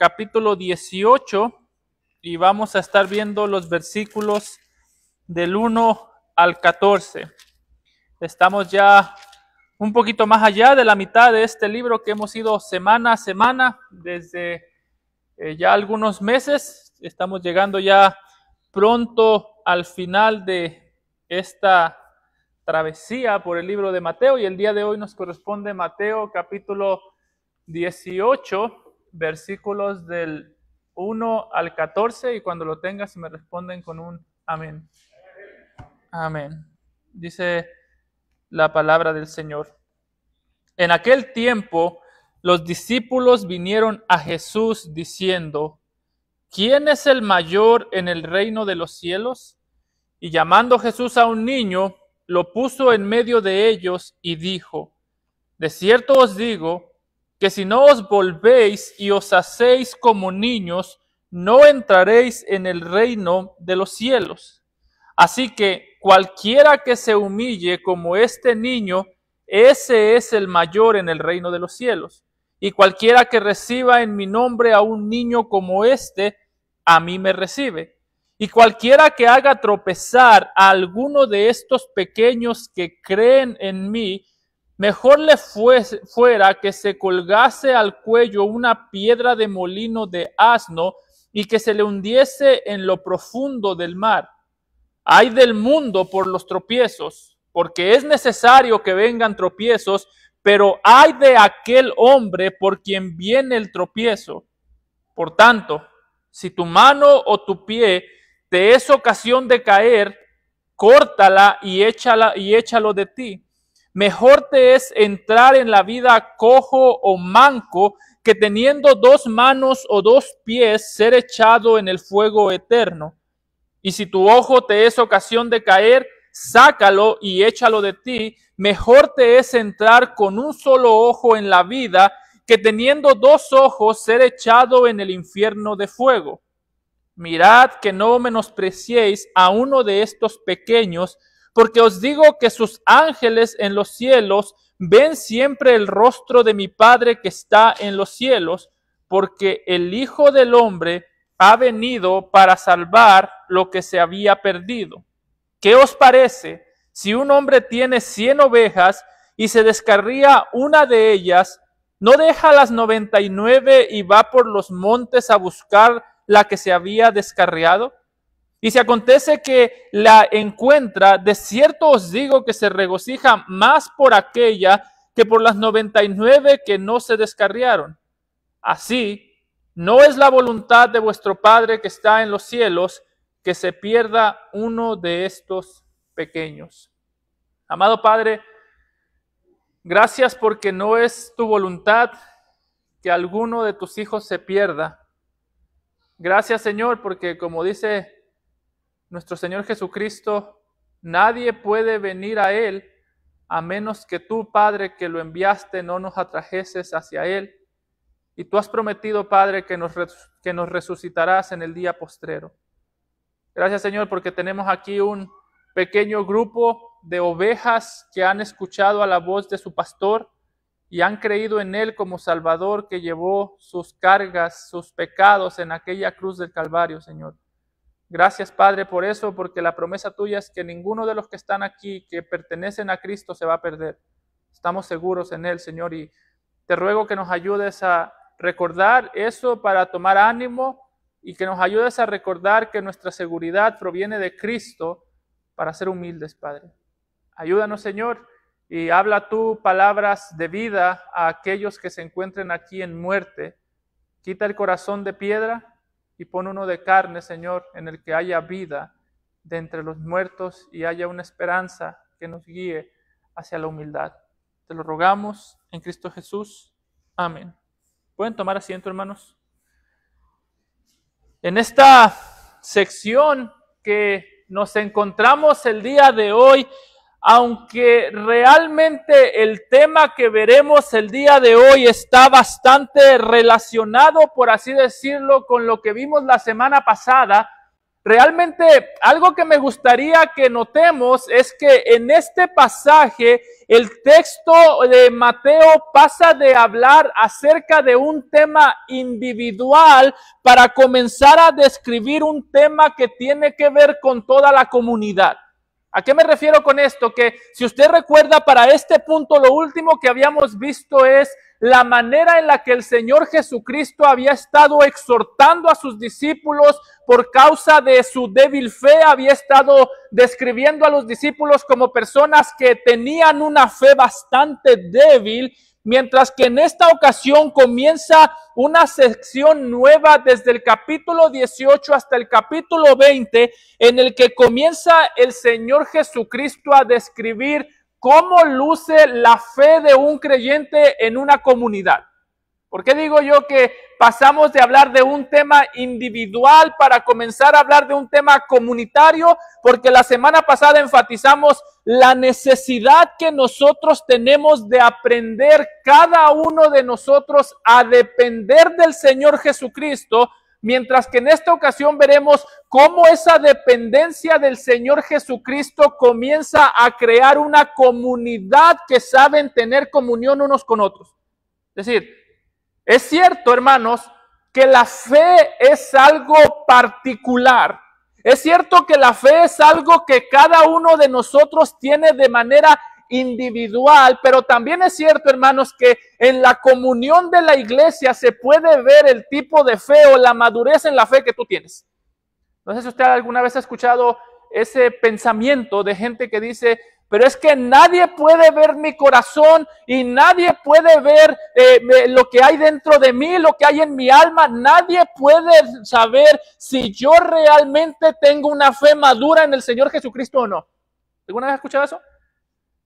capítulo 18 y vamos a estar viendo los versículos del 1 al 14. Estamos ya un poquito más allá de la mitad de este libro que hemos ido semana a semana desde ya algunos meses. Estamos llegando ya pronto al final de esta travesía por el libro de Mateo y el día de hoy nos corresponde Mateo capítulo 18, versículos del 1 al 14, y cuando lo tengas me responden con un amén. Amén. Dice la palabra del Señor. En aquel tiempo los discípulos vinieron a Jesús diciendo: ¿Quién es el mayor en el reino de los cielos? Y llamando Jesús a un niño, lo puso en medio de ellos y dijo: De cierto os digo, que si no os volvéis y os hacéis como niños, no entraréis en el reino de los cielos. Así que cualquiera que se humille como este niño, ese es el mayor en el reino de los cielos. Y cualquiera que reciba en mi nombre a un niño como este, a mí me recibe. Y cualquiera que haga tropezar a alguno de estos pequeños que creen en mí, mejor le fuera que se colgase al cuello una piedra de molino de asno y que se le hundiese en lo profundo del mar. Ay del mundo por los tropiezos, porque es necesario que vengan tropiezos, pero ay de aquel hombre por quien viene el tropiezo. Por tanto, si tu mano o tu pie te es ocasión de caer, córtala y échalo de ti. Mejor te es entrar en la vida cojo o manco que teniendo dos manos o dos pies ser echado en el fuego eterno. Y si tu ojo te es ocasión de caer, sácalo y échalo de ti. Mejor te es entrar con un solo ojo en la vida que teniendo dos ojos ser echado en el infierno de fuego. Mirad que no menospreciéis a uno de estos pequeños, porque os digo que sus ángeles en los cielos ven siempre el rostro de mi Padre que está en los cielos, porque el Hijo del Hombre ha venido para salvar lo que se había perdido. ¿Qué os parece? Si un hombre tiene 100 ovejas y se descarría una de ellas, ¿no deja las 99 y va por los montes a buscar la que se había descarriado? Y si acontece que la encuentra, de cierto os digo que se regocija más por aquella que por las 99 que no se descarriaron. Así, no es la voluntad de vuestro Padre que está en los cielos que se pierda uno de estos pequeños. Amado Padre, gracias porque no es tu voluntad que alguno de tus hijos se pierda. Gracias, Señor, porque como dice nuestro Señor Jesucristo, nadie puede venir a Él a menos que tú, Padre, que lo enviaste, no nos atrajeses hacia Él. Y tú has prometido, Padre, que nos resucitarás en el día postrero. Gracias, Señor, porque tenemos aquí un pequeño grupo de ovejas que han escuchado a la voz de su pastor y han creído en Él como Salvador que llevó sus cargas, sus pecados en aquella cruz del Calvario, Señor. Gracias, Padre, por eso, porque la promesa tuya es que ninguno de los que están aquí, que pertenecen a Cristo, se va a perder. Estamos seguros en Él, Señor, y te ruego que nos ayudes a recordar eso para tomar ánimo y que nos ayudes a recordar que nuestra seguridad proviene de Cristo para ser humildes, Padre. Ayúdanos, Señor, y habla tú palabras de vida a aquellos que se encuentren aquí en muerte. Quita el corazón de piedra y pon uno de carne, Señor, en el que haya vida de entre los muertos y haya una esperanza que nos guíe hacia la humildad. Te lo rogamos en Cristo Jesús. Amén. ¿Pueden tomar asiento, hermanos? En esta sección que nos encontramos el día de hoy, aunque realmente el tema que veremos el día de hoy está bastante relacionado, por así decirlo, con lo que vimos la semana pasada, realmente algo que me gustaría que notemos es que en este pasaje el texto de Mateo pasa de hablar acerca de un tema individual para comenzar a describir un tema que tiene que ver con toda la comunidad. ¿A qué me refiero con esto? Que si usted recuerda, para este punto lo último que habíamos visto es la manera en la que el Señor Jesucristo había estado exhortando a sus discípulos por causa de su débil fe, había estado describiendo a los discípulos como personas que tenían una fe bastante débil, mientras que en esta ocasión comienza una sección nueva desde el capítulo 18 hasta el capítulo 20, en el que comienza el Señor Jesucristo a describir cómo luce la fe de un creyente en una comunidad. ¿Por qué digo yo que pasamos de hablar de un tema individual para comenzar a hablar de un tema comunitario? Porque la semana pasada enfatizamos la necesidad que nosotros tenemos de aprender cada uno de nosotros a depender del Señor Jesucristo, mientras que en esta ocasión veremos cómo esa dependencia del Señor Jesucristo comienza a crear una comunidad que saben tener comunión unos con otros. Es decir, es cierto, hermanos, que la fe es algo particular. Es cierto que la fe es algo que cada uno de nosotros tiene de manera individual, pero también es cierto, hermanos, que en la comunión de la iglesia se puede ver el tipo de fe o la madurez en la fe que tú tienes. No sé si usted alguna vez ha escuchado ese pensamiento de gente que dice: pero es que nadie puede ver mi corazón y nadie puede ver lo que hay dentro de mí, lo que hay en mi alma. Nadie puede saber si yo realmente tengo una fe madura en el Señor Jesucristo o no. ¿Alguna vez has escuchado eso?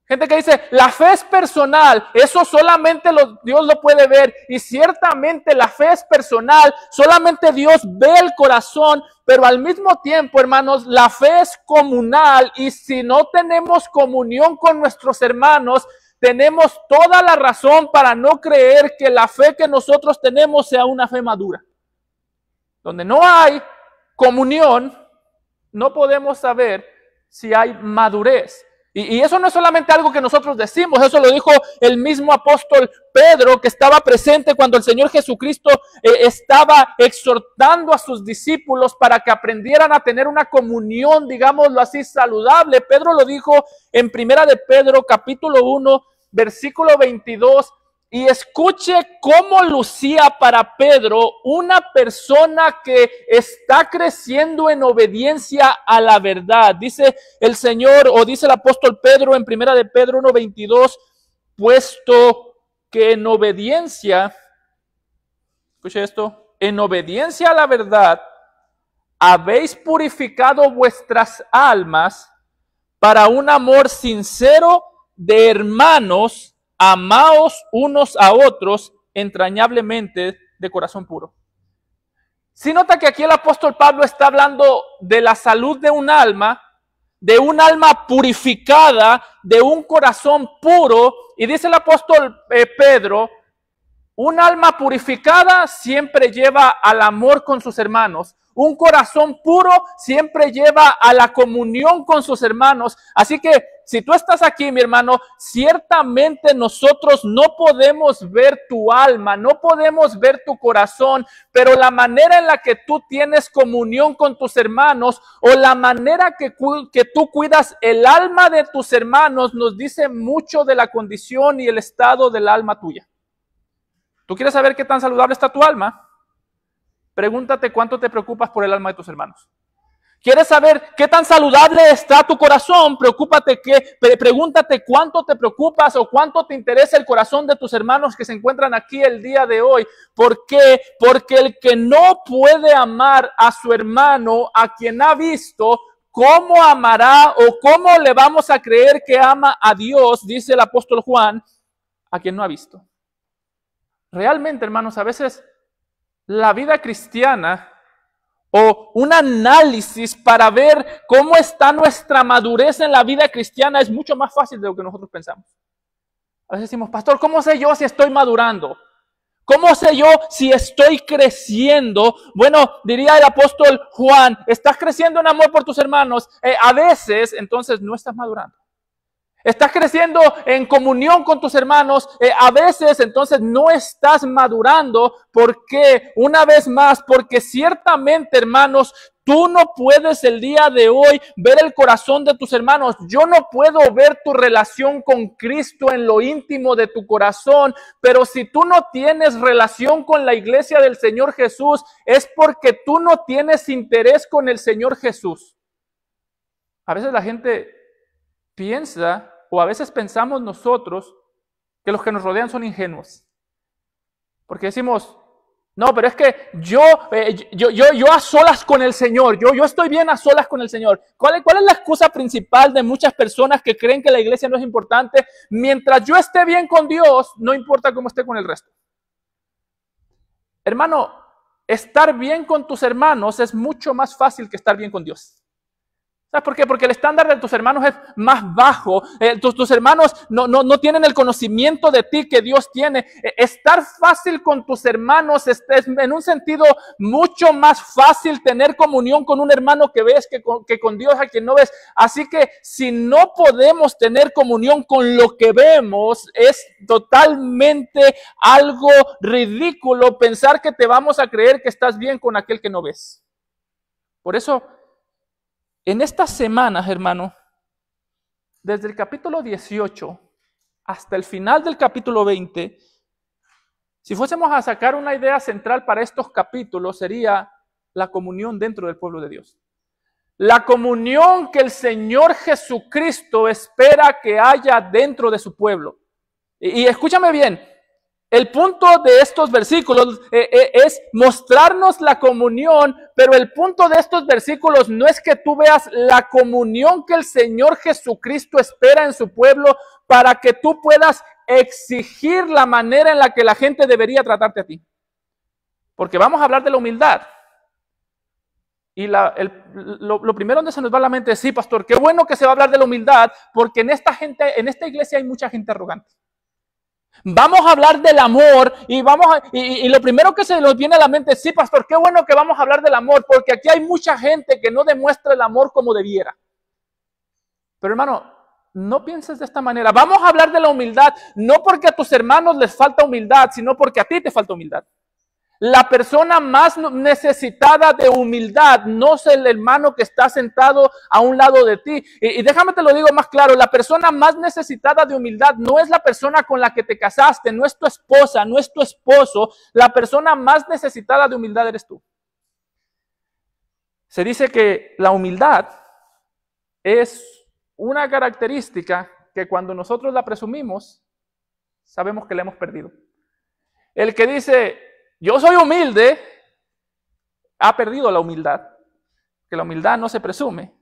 Gente que dice, la fe es personal, eso solamente Dios lo puede ver. Y ciertamente la fe es personal, solamente Dios ve el corazón, pero al mismo tiempo, hermanos, la fe es comunal. Y si no tenemos comunión con nuestros hermanos, tenemos toda la razón para no creer que la fe que nosotros tenemos sea una fe madura. Donde no hay comunión, no podemos saber si hay madurez. Y eso no es solamente algo que nosotros decimos, eso lo dijo el mismo apóstol Pedro, que estaba presente cuando el Señor Jesucristo estaba exhortando a sus discípulos para que aprendieran a tener una comunión, digámoslo así, saludable. Pedro lo dijo en Primera de Pedro, capítulo 1, versículo 22, y escuche cómo lucía para Pedro una persona que está creciendo en obediencia a la verdad. Dice el Señor, o dice el apóstol Pedro en Primera de Pedro 1:22, puesto que en obediencia, escuche esto, en obediencia a la verdad, habéis purificado vuestras almas para un amor sincero de hermanos, amaos unos a otros entrañablemente de corazón puro. Si nota que aquí el apóstol Pablo está hablando de la salud de un alma purificada, de un corazón puro, y dice el apóstol Pedro, un alma purificada siempre lleva al amor con sus hermanos. Un corazón puro siempre lleva a la comunión con sus hermanos. Así que si tú estás aquí, mi hermano, ciertamente nosotros no podemos ver tu alma, no podemos ver tu corazón, pero la manera en la que tú tienes comunión con tus hermanos o la manera que tú cuidas el alma de tus hermanos nos dice mucho de la condición y el estado del alma tuya. ¿Tú quieres saber qué tan saludable está tu alma? Pregúntate cuánto te preocupas por el alma de tus hermanos. ¿Quieres saber qué tan saludable está tu corazón? Pregúntate cuánto te preocupas o cuánto te interesa el corazón de tus hermanos que se encuentran aquí el día de hoy. ¿Por qué? Porque el que no puede amar a su hermano, a quien ha visto, ¿cómo amará o cómo le vamos a creer que ama a Dios? Dice el apóstol Juan, a quien no ha visto. Realmente, hermanos, a veces la vida cristiana o un análisis para ver cómo está nuestra madurez en la vida cristiana es mucho más fácil de lo que nosotros pensamos. A veces decimos, pastor, ¿cómo sé yo si estoy madurando? ¿Cómo sé yo si estoy creciendo? Bueno, diría el apóstol Juan, estás creciendo en amor por tus hermanos. A veces, entonces, no estás madurando. Estás creciendo en comunión con tus hermanos. A veces, entonces, no estás madurando. ¿Por qué? Una vez más, porque ciertamente, hermanos, tú no puedes el día de hoy ver el corazón de tus hermanos. Yo no puedo ver tu relación con Cristo en lo íntimo de tu corazón. Pero si tú no tienes relación con la iglesia del Señor Jesús, es porque tú no tienes interés con el Señor Jesús. A veces la gente piensa, o a veces pensamos nosotros, que los que nos rodean son ingenuos. Porque decimos, no, pero es que yo a solas con el Señor, yo estoy bien a solas con el Señor. ¿Cuál es la excusa principal de muchas personas que creen que la iglesia no es importante? Mientras yo esté bien con Dios, no importa cómo esté con el resto. Hermano, estar bien con tus hermanos es mucho más fácil que estar bien con Dios. ¿Sabes por qué? Porque el estándar de tus hermanos es más bajo. Tus hermanos no tienen el conocimiento de ti que Dios tiene. Estar fácil con tus hermanos es en un sentido mucho más fácil tener comunión con un hermano que ves que con Dios a quien no ves. Así que si no podemos tener comunión con lo que vemos, es totalmente algo ridículo pensar que te vamos a creer que estás bien con aquel que no ves. Por eso, en estas semanas, hermano, desde el capítulo 18 hasta el final del capítulo 20, si fuésemos a sacar una idea central para estos capítulos, sería la comunión dentro del pueblo de Dios. La comunión que el Señor Jesucristo espera que haya dentro de su pueblo. Y escúchame bien, el punto de estos versículos es mostrarnos la comunión, pero el punto de estos versículos no es que tú veas la comunión que el Señor Jesucristo espera en su pueblo para que tú puedas exigir la manera en la que la gente debería tratarte a ti. Porque vamos a hablar de la humildad. Y lo primero donde se nos va a la mente es, sí, pastor, qué bueno que se va a hablar de la humildad, porque en esta iglesia hay mucha gente arrogante. Vamos a hablar del amor y lo primero que se nos viene a la mente es, sí, pastor, qué bueno que vamos a hablar del amor, porque aquí hay mucha gente que no demuestra el amor como debiera. Pero hermano, no pienses de esta manera. Vamos a hablar de la humildad, no porque a tus hermanos les falta humildad, sino porque a ti te falta humildad. La persona más necesitada de humildad no es el hermano que está sentado a un lado de ti. Y déjame te lo digo más claro, la persona más necesitada de humildad no es la persona con la que te casaste, no es tu esposa, no es tu esposo. La persona más necesitada de humildad eres tú. Se dice que la humildad es una característica que cuando nosotros la presumimos, sabemos que la hemos perdido. El que dice, yo soy humilde, ha perdido la humildad. Que la humildad no se presume.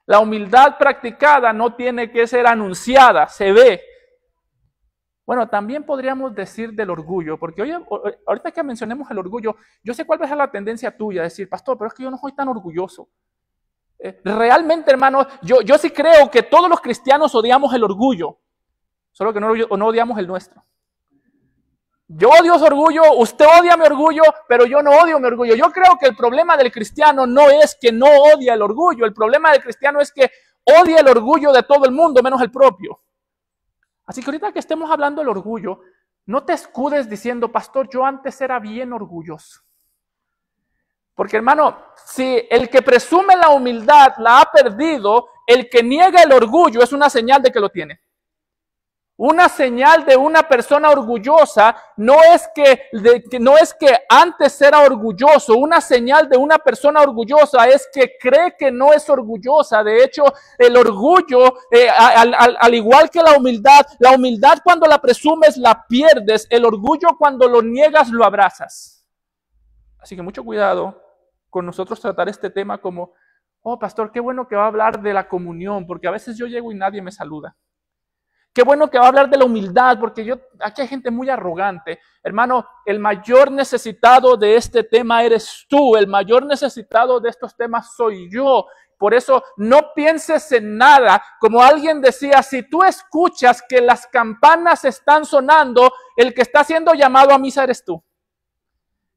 La humildad practicada no tiene que ser anunciada, se ve. Bueno, también podríamos decir del orgullo, porque ahorita que mencionemos el orgullo, yo sé cuál va a ser la tendencia tuya, decir, pastor, pero es que yo no soy tan orgulloso. Realmente, hermano, yo sí creo que todos los cristianos odiamos el orgullo, solo que no odiamos el nuestro. Yo odio su orgullo, usted odia mi orgullo, pero yo no odio mi orgullo. Yo creo que el problema del cristiano no es que no odia el orgullo. El problema del cristiano es que odia el orgullo de todo el mundo, menos el propio. Así que ahorita que estemos hablando del orgullo, no te escudes diciendo, pastor, yo antes era bien orgulloso. Porque hermano, si el que presume la humildad la ha perdido, el que niega el orgullo es una señal de que lo tiene. Una señal de una persona orgullosa no es que antes era orgulloso. Una señal de una persona orgullosa es que cree que no es orgullosa. De hecho, el orgullo, al igual que la humildad cuando la presumes la pierdes. El orgullo cuando lo niegas lo abrazas. Así que mucho cuidado con nosotros tratar este tema como, oh pastor, qué bueno que va a hablar de la comunión, porque a veces yo llego y nadie me saluda. Qué bueno que va a hablar de la humildad, porque aquí hay gente muy arrogante. Hermano, el mayor necesitado de este tema eres tú. El mayor necesitado de estos temas soy yo. Por eso no pienses en nada. Como alguien decía, si tú escuchas que las campanas están sonando, el que está siendo llamado a misa eres tú.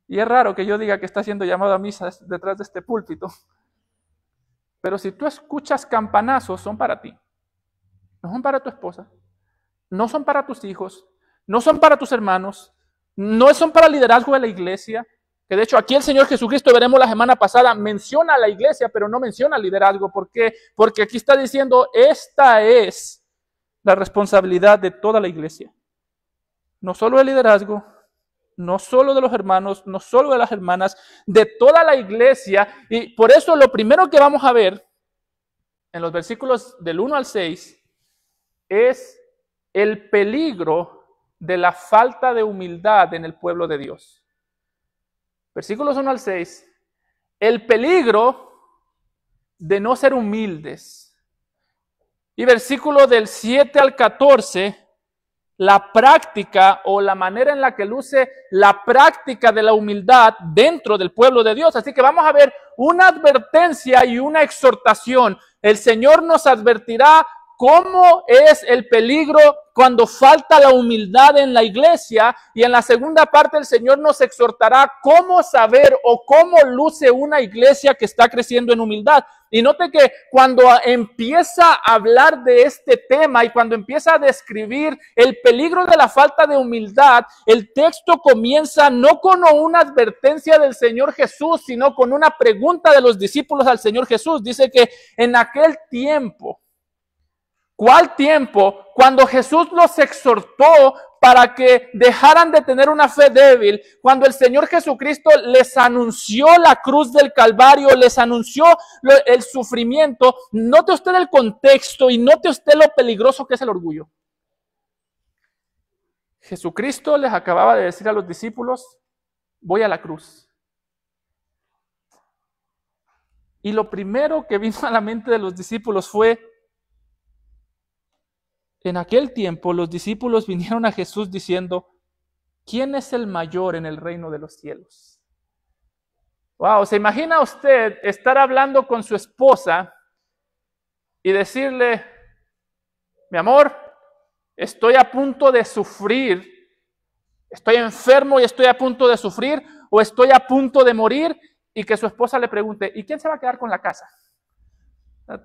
Y es raro que yo diga que está siendo llamado a misa detrás de este púlpito. Pero si tú escuchas campanazos, son para ti. No son para tu esposa. No son para tus hijos. No son para tus hermanos. No son para el liderazgo de la iglesia. Que de hecho aquí el Señor Jesucristo, veremos la semana pasada, menciona a la iglesia, pero no menciona al liderazgo. ¿Por qué? Porque aquí está diciendo, esta es la responsabilidad de toda la iglesia. No solo del liderazgo, no solo de los hermanos, no solo de las hermanas, de toda la iglesia. Y por eso lo primero que vamos a ver en los versículos del 1 al 6 es el peligro de la falta de humildad en el pueblo de Dios. Versículos 1 al 6, el peligro de no ser humildes. Y versículo del 7 al 14, la práctica o la manera en la que luce la práctica de la humildad dentro del pueblo de Dios. Así que vamos a ver una advertencia y una exhortación. El Señor nos advertirá cómo es el peligro cuando falta la humildad en la iglesia, y en la segunda parte el Señor nos exhortará cómo saber o cómo luce una iglesia que está creciendo en humildad. Y note que cuando empieza a hablar de este tema y cuando empieza a describir el peligro de la falta de humildad, el texto comienza no con una advertencia del Señor Jesús, sino con una pregunta de los discípulos al Señor Jesús. Dice que en aquel tiempo, ¿cuál tiempo? Cuando Jesús los exhortó para que dejaran de tener una fe débil, cuando el Señor Jesucristo les anunció la cruz del Calvario, les anunció el sufrimiento. Note usted el contexto y note usted lo peligroso que es el orgullo. Jesucristo les acababa de decir a los discípulos, voy a la cruz. Y lo primero que vino a la mente de los discípulos fue, en aquel tiempo los discípulos vinieron a Jesús diciendo, ¿quién es el mayor en el reino de los cielos? Wow, ¿se imagina usted estar hablando con su esposa y decirle, mi amor, estoy a punto de sufrir, estoy enfermo y estoy a punto de sufrir, o estoy a punto de morir, y que su esposa le pregunte, ¿y quién se va a quedar con la casa?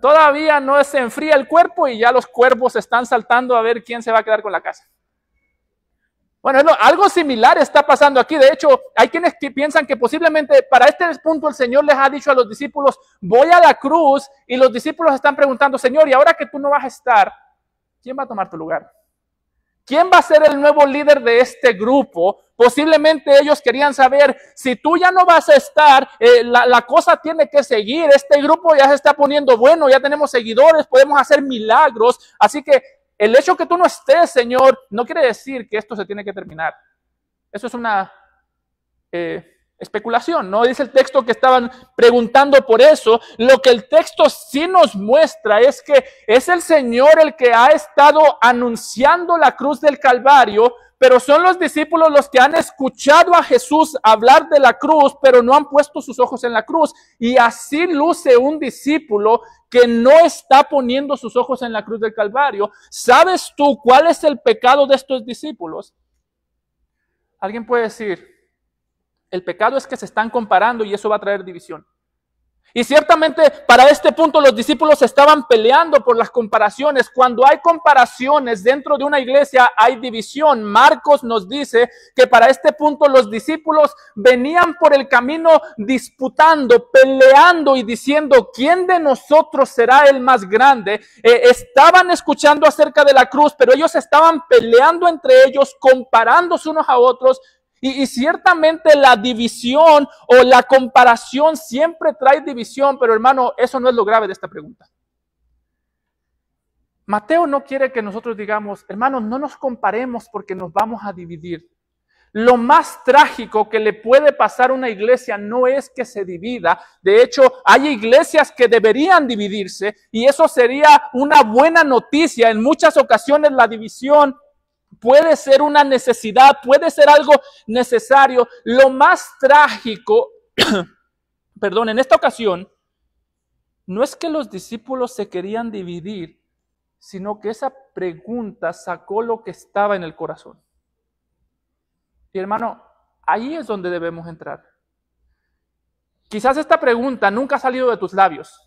Todavía no se enfría el cuerpo y ya los cuervos están saltando a ver quién se va a quedar con la casa. Bueno, algo similar está pasando aquí. De hecho, hay quienes que piensan que posiblemente para este punto el Señor les ha dicho a los discípulos, voy a la cruz, y los discípulos están preguntando, Señor, y ahora que tú no vas a estar, ¿quién va a tomar tu lugar? ¿Quién va a ser el nuevo líder de este grupo? Posiblemente ellos querían saber, si tú ya no vas a estar, la cosa tiene que seguir. Este grupo ya se está poniendo bueno, ya tenemos seguidores, podemos hacer milagros. Así que el hecho que tú no estés, Señor, no quiere decir que esto se tiene que terminar. Eso es una especulación, ¿no? Dice el texto que estaban preguntando por eso. Lo que el texto sí nos muestra es que es el Señor el que ha estado anunciando la cruz del Calvario, pero son los discípulos los que han escuchado a Jesús hablar de la cruz, pero no han puesto sus ojos en la cruz. Y así luce un discípulo que no está poniendo sus ojos en la cruz del Calvario. ¿Sabes tú cuál es el pecado de estos discípulos? Alguien puede decir, el pecado es que se están comparando y eso va a traer división. Y ciertamente para este punto los discípulos estaban peleando por las comparaciones. Cuando hay comparaciones dentro de una iglesia hay división. Marcos nos dice que para este punto los discípulos venían por el camino disputando, peleando y diciendo, ¿quién de nosotros será el más grande? Estaban escuchando acerca de la cruz, pero ellos estaban peleando entre ellos, comparándose unos a otros. Y ciertamente la división o la comparación siempre trae división, pero hermano, eso no es lo grave de esta pregunta. Mateo no quiere que nosotros digamos, hermano, no nos comparemos porque nos vamos a dividir. Lo más trágico que le puede pasar a una iglesia no es que se divida. De hecho, hay iglesias que deberían dividirse y eso sería una buena noticia. En muchas ocasiones la división puede ser una necesidad, puede ser algo necesario. Lo más trágico, en esta ocasión, no es que los discípulos se querían dividir, sino que esa pregunta sacó lo que estaba en el corazón. Y hermano, Ahí es donde debemos entrar. Quizás esta pregunta nunca ha salido de tus labios.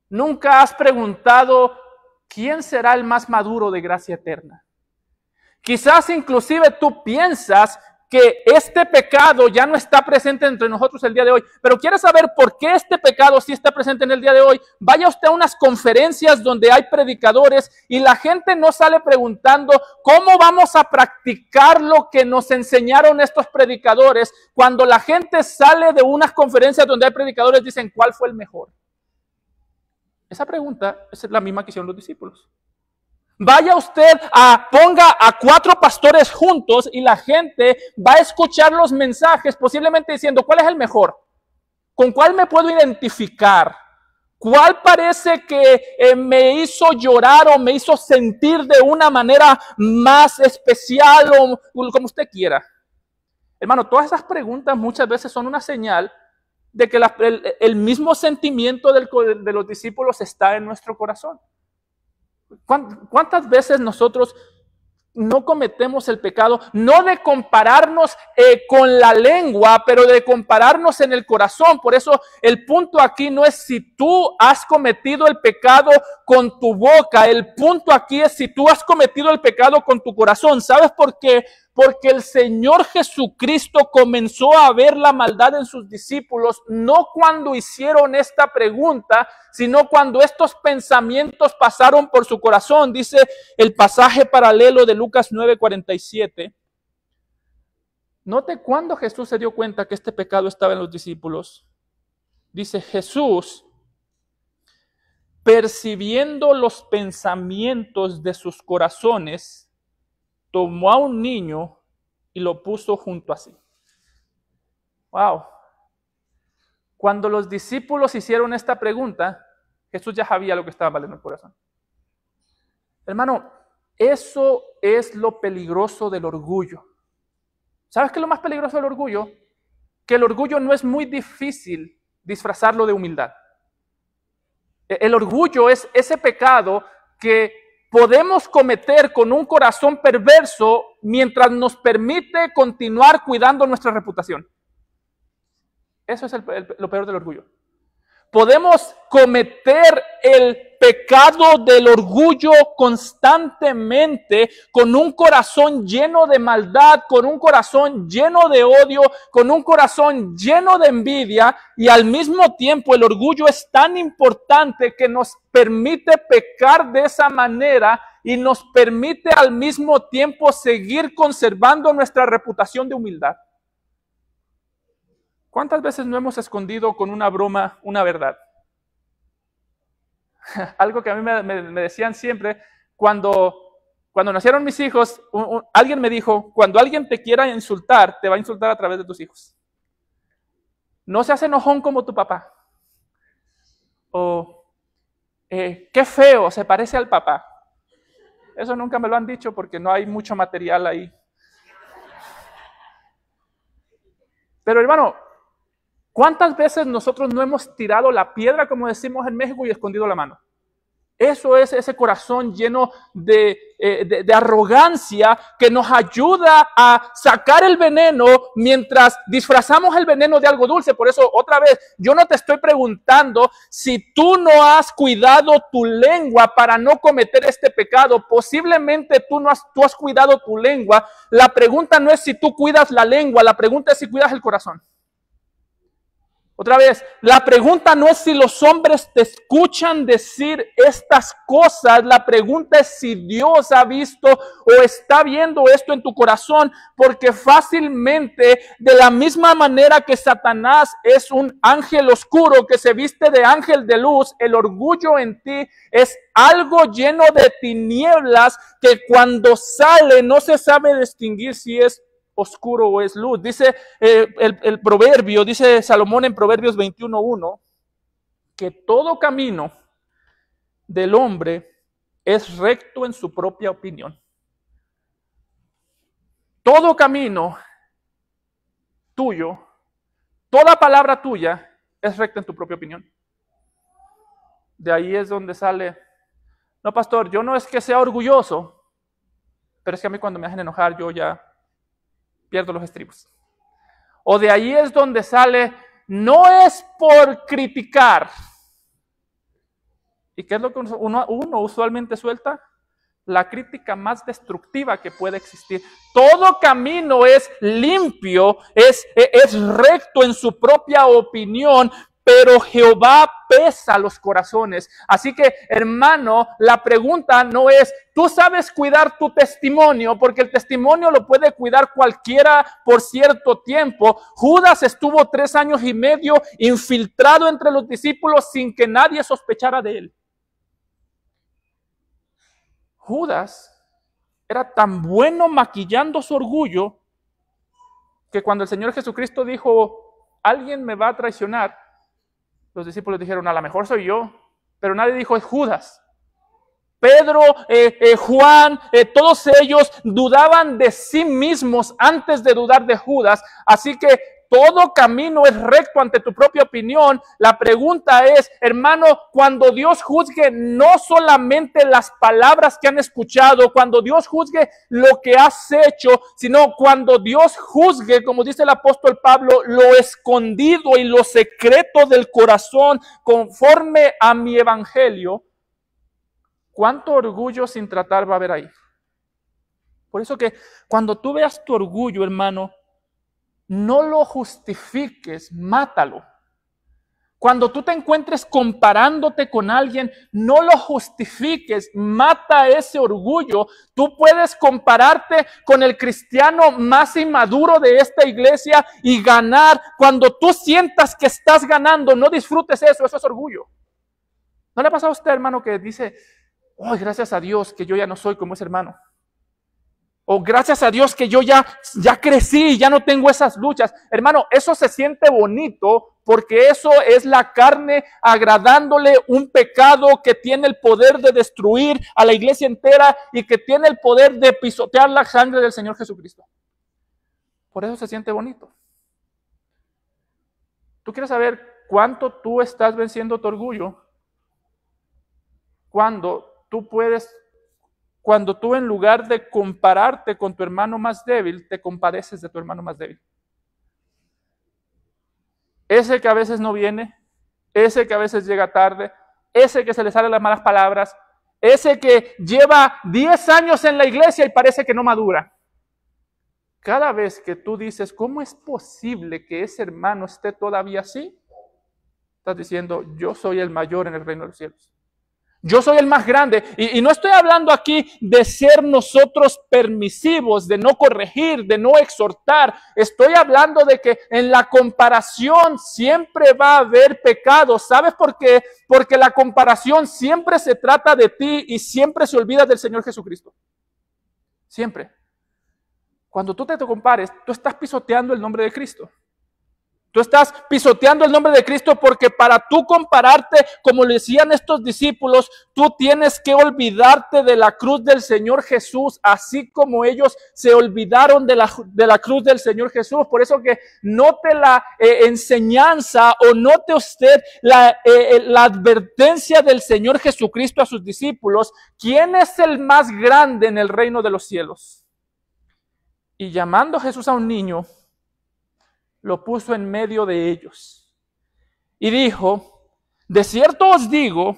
Nunca has preguntado, ¿quién será el más maduro de gracia eterna? Quizás inclusive tú piensas que este pecado ya no está presente entre nosotros el día de hoy, pero ¿quieres saber por qué este pecado sí está presente en el día de hoy? Vaya usted a unas conferencias donde hay predicadores y la gente no sale preguntando cómo vamos a practicar lo que nos enseñaron estos predicadores. Cuando la gente sale de unas conferencias donde hay predicadores, dicen, ¿cuál fue el mejor? Esa pregunta es la misma que hicieron los discípulos. Vaya usted ponga a 4 pastores juntos y la gente va a escuchar los mensajes posiblemente diciendo, ¿cuál es el mejor? ¿Con cuál me puedo identificar? ¿Cuál parece que me hizo llorar o me hizo sentir de una manera más especial o como usted quiera? Hermano, todas esas preguntas muchas veces son una señal de que el mismo sentimiento de los discípulos está en nuestro corazón. ¿Cuántas veces nosotros no cometemos el pecado? No de compararnos con la lengua, pero de compararnos en el corazón. Por eso el punto aquí no es si tú has cometido el pecado con tu boca. El punto aquí es si tú has cometido el pecado con tu corazón. ¿Sabes por qué? Porque el Señor Jesucristo comenzó a ver la maldad en sus discípulos, no cuando hicieron esta pregunta, sino cuando estos pensamientos pasaron por su corazón. Dice el pasaje paralelo de Lucas 9:47. Note cuando Jesús se dio cuenta que este pecado estaba en los discípulos. Dice Jesús, percibiendo los pensamientos de sus corazones, tomó a un niño y lo puso junto a sí. Wow. Cuando los discípulos hicieron esta pregunta, Jesús ya sabía lo que estaba mal en el corazón. Hermano, eso es lo peligroso del orgullo. ¿Sabes qué es lo más peligroso del orgullo? Que el orgullo no es muy difícil disfrazarlo de humildad. El orgullo es ese pecado que podemos cometer con un corazón perverso mientras nos permite continuar cuidando nuestra reputación. Eso es lo peor del orgullo. Podemos cometer el pecado del orgullo constantemente con un corazón lleno de maldad, con un corazón lleno de odio, con un corazón lleno de envidia, y al mismo tiempo el orgullo es tan importante que nos permite pecar de esa manera y nos permite al mismo tiempo seguir conservando nuestra reputación de humildad. ¿Cuántas veces no hemos escondido con una broma una verdad? Algo que a mí me decían siempre, cuando nacieron mis hijos, alguien me dijo, cuando alguien te quiera insultar, te va a insultar a través de tus hijos. No seas enojón como tu papá. O, qué feo, se parece al papá. Eso nunca me lo han dicho porque no hay mucho material ahí. Pero hermano, ¿cuántas veces nosotros no hemos tirado la piedra, como decimos en México, y escondido la mano? Eso es ese corazón lleno de arrogancia que nos ayuda a sacar el veneno mientras disfrazamos el veneno de algo dulce. Por eso, otra vez, yo no te estoy preguntando si tú no has cuidado tu lengua para no cometer este pecado. Posiblemente tú has cuidado tu lengua. La pregunta no es si tú cuidas la lengua, la pregunta es si cuidas el corazón. Otra vez, la pregunta no es si los hombres te escuchan decir estas cosas, la pregunta es si Dios ha visto o está viendo esto en tu corazón, porque fácilmente, de la misma manera que Satanás es un ángel oscuro que se viste de ángel de luz, el orgullo en ti es algo lleno de tinieblas que cuando sale no se sabe distinguir si es oscuro o es luz. Dice el proverbio, dice Salomón en Proverbios 21:1, que todo camino del hombre es recto en su propia opinión. Todo camino tuyo, toda palabra tuya es recta en tu propia opinión. De ahí es donde sale, no pastor, yo no es que sea orgulloso, pero es que a mí cuando me hacen enojar yo ya pierdo los estribos. o de ahí es donde sale, no es por criticar. ¿Y qué es lo que uno usualmente suelta? La crítica más destructiva que puede existir. Todo camino es limpio, es recto en su propia opinión, pero Jehová pesa los corazones. Así que, hermano, la pregunta no es, tú sabes cuidar tu testimonio, porque el testimonio lo puede cuidar cualquiera por cierto tiempo. Judas estuvo 3 años y medio infiltrado entre los discípulos sin que nadie sospechara de él. Judas era tan bueno maquillando su orgullo que cuando el Señor Jesucristo dijo, alguien me va a traicionar, los discípulos dijeron, a lo mejor soy yo, pero nadie dijo, es Judas. Pedro, Juan, todos ellos dudaban de sí mismos antes de dudar de Judas, así que todo camino es recto ante tu propia opinión. La pregunta es, hermano, cuando Dios juzgue no solamente las palabras que han escuchado, cuando Dios juzgue lo que has hecho, sino cuando Dios juzgue, como dice el apóstol Pablo, lo escondido y lo secreto del corazón, conforme a mi evangelio, ¿cuánto orgullo sin tratar va a haber ahí? Por eso que cuando tú veas tu orgullo, hermano, no lo justifiques, mátalo. Cuando tú te encuentres comparándote con alguien, no lo justifiques, mata ese orgullo. Tú puedes compararte con el cristiano más inmaduro de esta iglesia y ganar. Cuando tú sientas que estás ganando, no disfrutes eso es orgullo. ¿No le ha pasado a usted, hermano, que dice, oh, gracias a Dios que yo ya no soy como ese hermano? O gracias a Dios que yo ya crecí y ya no tengo esas luchas. Hermano, eso se siente bonito porque eso es la carne agradándole un pecado que tiene el poder de destruir a la iglesia entera y que tiene el poder de pisotear la sangre del Señor Jesucristo. Por eso se siente bonito. ¿Tú quieres saber cuánto tú estás venciendo tu orgullo? Cuando tú en lugar de compararte con tu hermano más débil, te compadeces de tu hermano más débil. Ese que a veces no viene, ese que a veces llega tarde, ese que se le salen las malas palabras, ese que lleva 10 años en la iglesia y parece que no madura. Cada vez que tú dices, ¿cómo es posible que ese hermano esté todavía así? Estás diciendo, yo soy el mayor en el reino de los cielos. Yo soy el más grande y no estoy hablando aquí de ser nosotros permisivos, de no corregir, de no exhortar. Estoy hablando de que en la comparación siempre va a haber pecado. ¿Sabes por qué? Porque la comparación siempre se trata de ti y siempre se olvida del Señor Jesucristo. Siempre. Cuando tú te compares, tú estás pisoteando el nombre de Cristo. Tú estás pisoteando el nombre de Cristo porque para tú compararte, como le decían estos discípulos, tú tienes que olvidarte de la cruz del Señor Jesús, así como ellos se olvidaron de la cruz del Señor Jesús. Por eso que note la enseñanza o note usted la advertencia del Señor Jesucristo a sus discípulos. ¿Quién es el más grande en el reino de los cielos? Y llamando a Jesús a un niño, lo puso en medio de ellos y dijo, de cierto os digo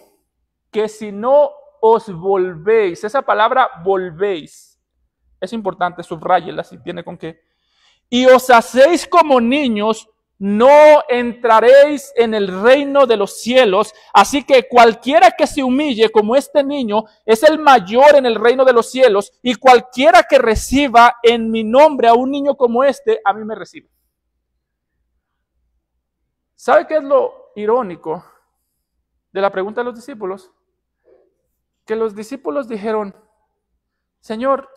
que si no os volvéis, esa palabra volvéis, es importante, subráyela si tiene con qué, y os hacéis como niños, no entraréis en el reino de los cielos. Así que cualquiera que se humille como este niño es el mayor en el reino de los cielos, y cualquiera que reciba en mi nombre a un niño como este, a mí me recibe. ¿Sabe qué es lo irónico de la pregunta de los discípulos? Que los discípulos dijeron, Señor,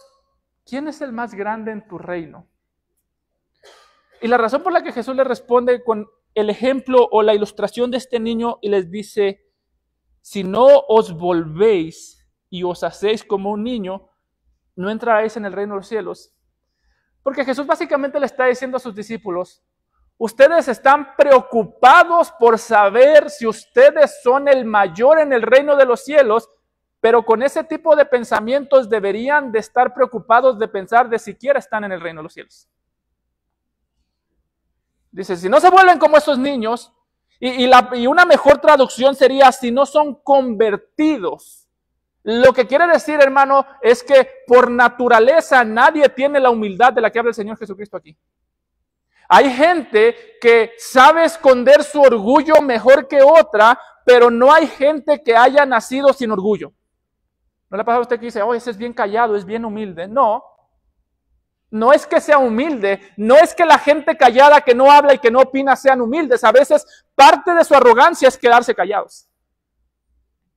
¿quién es el más grande en tu reino? Y la razón por la que Jesús les responde con el ejemplo o la ilustración de este niño y les dice, si no os volvéis y os hacéis como un niño, no entraréis en el reino de los cielos. Porque Jesús básicamente le está diciendo a sus discípulos, ustedes están preocupados por saber si ustedes son el mayor en el reino de los cielos, pero con ese tipo de pensamientos deberían de estar preocupados de pensar de siquiera están en el reino de los cielos. Dice, si no se vuelven como esos niños, y una mejor traducción sería, si no son convertidos. Lo que quiere decir, hermano, es que por naturaleza nadie tiene la humildad de la que habla el Señor Jesucristo aquí. Hay gente que sabe esconder su orgullo mejor que otra, pero no hay gente que haya nacido sin orgullo. ¿No le pasa a usted que dice, oh, ese es bien callado, es bien humilde? No. No es que sea humilde, no es que la gente callada que no habla y que no opina sean humildes. A veces parte de su arrogancia es quedarse callados.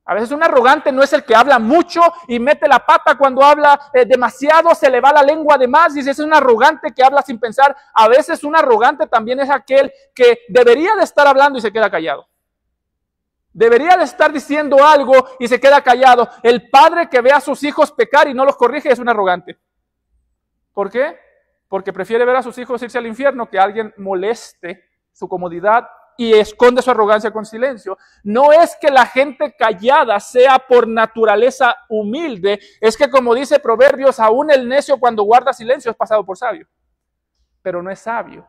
A veces un arrogante no es el que habla mucho y mete la pata cuando habla demasiado, se le va la lengua de más, y ese es un arrogante que habla sin pensar. A veces un arrogante también es aquel que debería de estar hablando y se queda callado. Debería de estar diciendo algo y se queda callado. El padre que ve a sus hijos pecar y no los corrige es un arrogante. ¿Por qué? Porque prefiere ver a sus hijos irse al infierno que alguien moleste su comodidad y esconde su arrogancia con silencio. No es que la gente callada sea por naturaleza humilde, es que como dice Proverbios, aún el necio cuando guarda silencio es pasado por sabio, pero no es sabio.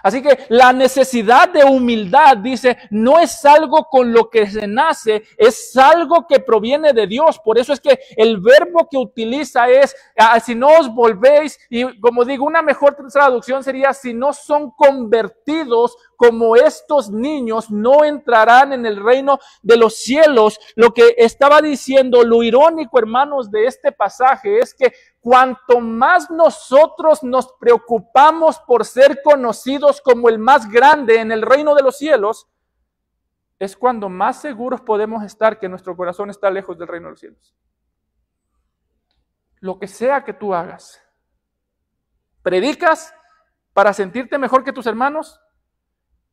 Así que la necesidad de humildad, dice, no es algo con lo que se nace, es algo que proviene de Dios. Por eso es que el verbo que utiliza es, si no os volvéis, y como digo, una mejor traducción sería, si no son convertidos como estos niños, no entrarán en el reino de los cielos. Lo que estaba diciendo, lo irónico, hermanos, de este pasaje es que cuanto más nosotros nos preocupamos por ser conocidos como el más grande en el reino de los cielos, es cuando más seguros podemos estar que nuestro corazón está lejos del reino de los cielos. Lo que sea que tú hagas, predicas para sentirte mejor que tus hermanos,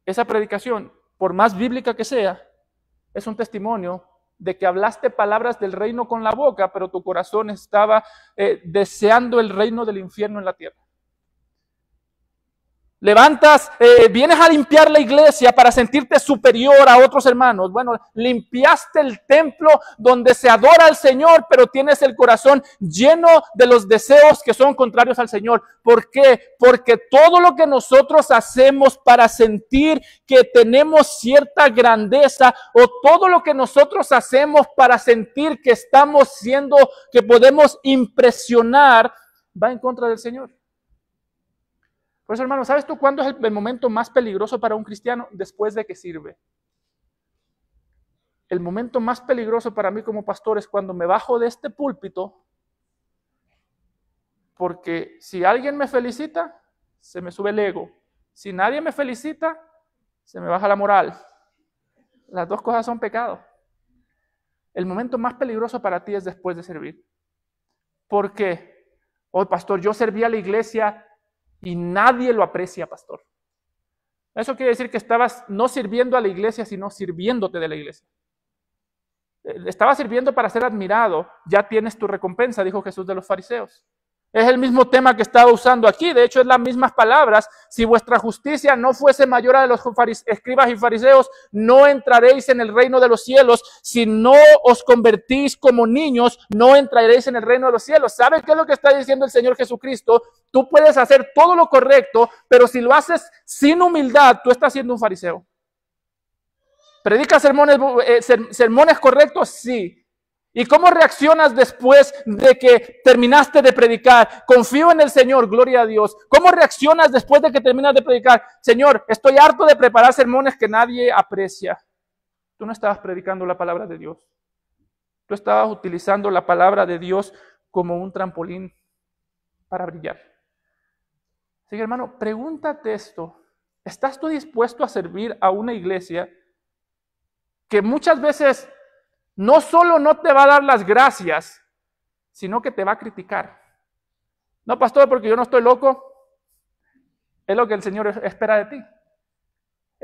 esa predicación, por más bíblica que sea, es un testimonio de que hablaste palabras del reino con la boca, pero tu corazón estaba deseando el reino del infierno en la tierra. Levantas, vienes a limpiar la iglesia para sentirte superior a otros hermanos. Bueno, limpiaste el templo donde se adora al Señor, pero tienes el corazón lleno de los deseos que son contrarios al Señor. ¿Por qué? Porque todo lo que nosotros hacemos para sentir que tenemos cierta grandeza, o todo lo que nosotros hacemos para sentir que estamos siendo, que podemos impresionar, va en contra del Señor. Por eso, hermano, ¿sabes tú cuándo es el momento más peligroso para un cristiano? Después de que sirve. El momento más peligroso para mí como pastor es cuando me bajo de este púlpito, porque si alguien me felicita, se me sube el ego. Si nadie me felicita, se me baja la moral. Las dos cosas son pecado. El momento más peligroso para ti es después de servir. ¿Por qué? Oh, pastor, yo serví a la iglesia y nadie lo aprecia, pastor. Eso quiere decir que estabas no sirviendo a la iglesia, sino sirviéndote de la iglesia. Estabas sirviendo para ser admirado. Ya tienes tu recompensa, dijo Jesús de los fariseos. Es el mismo tema que estaba usando aquí. De hecho, es las mismas palabras. Si vuestra justicia no fuese mayor a la de los escribas y fariseos, no entraréis en el reino de los cielos. Si no os convertís como niños, no entraréis en el reino de los cielos. ¿Sabes qué es lo que está diciendo el Señor Jesucristo? Tú puedes hacer todo lo correcto, pero si lo haces sin humildad, tú estás siendo un fariseo. ¿Predicas sermones correctos? Sí. ¿Y cómo reaccionas después de que terminaste de predicar? Confío en el Señor, gloria a Dios. ¿Cómo reaccionas después de que terminas de predicar? Señor, estoy harto de preparar sermones que nadie aprecia. Tú no estabas predicando la palabra de Dios. Tú estabas utilizando la palabra de Dios como un trampolín para brillar. Así que, hermano, pregúntate esto. ¿Estás tú dispuesto a servir a una iglesia que muchas veces no solo no te va a dar las gracias, sino que te va a criticar? No, pastor, porque yo no estoy loco. Es lo que el Señor espera de ti.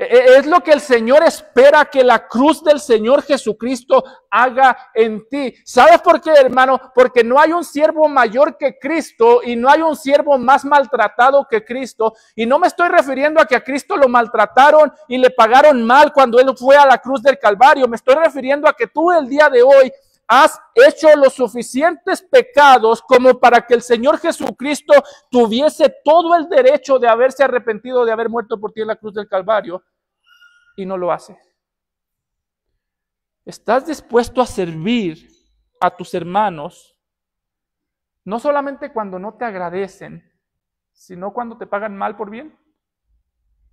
Es lo que el Señor espera que la cruz del Señor Jesucristo haga en ti. ¿Sabes por qué, hermano? Porque no hay un siervo mayor que Cristo y no hay un siervo más maltratado que Cristo. Y no me estoy refiriendo a que a Cristo lo maltrataron y le pagaron mal cuando Él fue a la cruz del Calvario. Me estoy refiriendo a que tú el día de hoy has hecho los suficientes pecados como para que el Señor Jesucristo tuviese todo el derecho de haberse arrepentido, de haber muerto por ti en la cruz del Calvario, y no lo hace. ¿Estás dispuesto a servir a tus hermanos, no solamente cuando no te agradecen, sino cuando te pagan mal por bien?